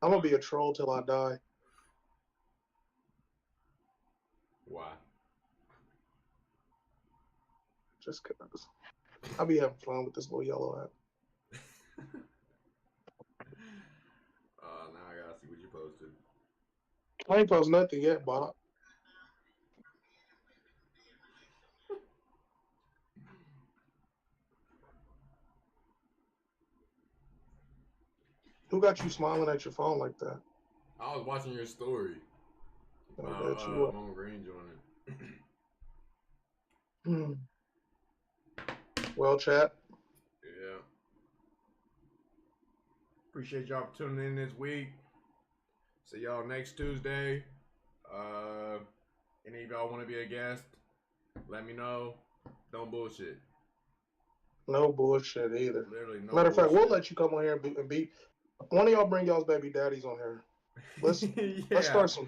Speaker 1: I'm gonna be a troll till I die.
Speaker 2: Why?
Speaker 1: Just cause. I'll be having fun with this little yellow app.
Speaker 2: Now I gotta see what you posted.
Speaker 1: I ain't post nothing yet, Bob. Who got you smiling at your phone like that?
Speaker 2: I was watching your story. Mama Green joined it.
Speaker 1: Well, chat.
Speaker 2: Yeah. Appreciate y'all for tuning in this week. See y'all next Tuesday. Any of y'all want to be a guest? Let me know. Don't bullshit.
Speaker 1: No bullshit either.
Speaker 2: Literally no
Speaker 1: Matter of fact,
Speaker 2: bullshit.
Speaker 1: we'll let you come on here and be. One of y'all bring y'all's baby daddies on here. Let's start some.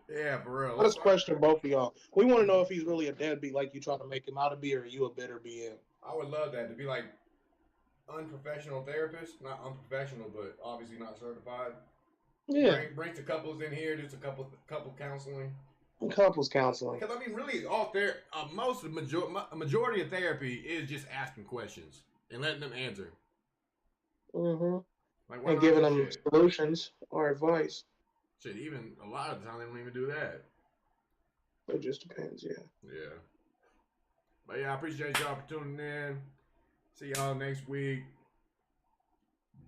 Speaker 2: Yeah, for real.
Speaker 1: Let's question both of y'all. We want to know if he's really a deadbeat like you try to make him out to be, or you a bitter BM.
Speaker 2: I would love that to be like unprofessional therapist, not unprofessional, but obviously not certified.
Speaker 1: Yeah,
Speaker 2: bring the couples in here, do some couple counseling.
Speaker 1: Couples counseling.
Speaker 2: Because I mean, really, all majority of therapy is just asking questions and letting them answer.
Speaker 1: Mm-hmm.
Speaker 2: Like,
Speaker 1: and giving them solutions or advice.
Speaker 2: Shit, even a lot of the time they don't even do that.
Speaker 1: It just depends, yeah.
Speaker 2: Yeah. But yeah, I appreciate y'all for tuning in. See y'all next week.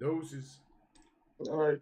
Speaker 2: Doses.
Speaker 1: All right.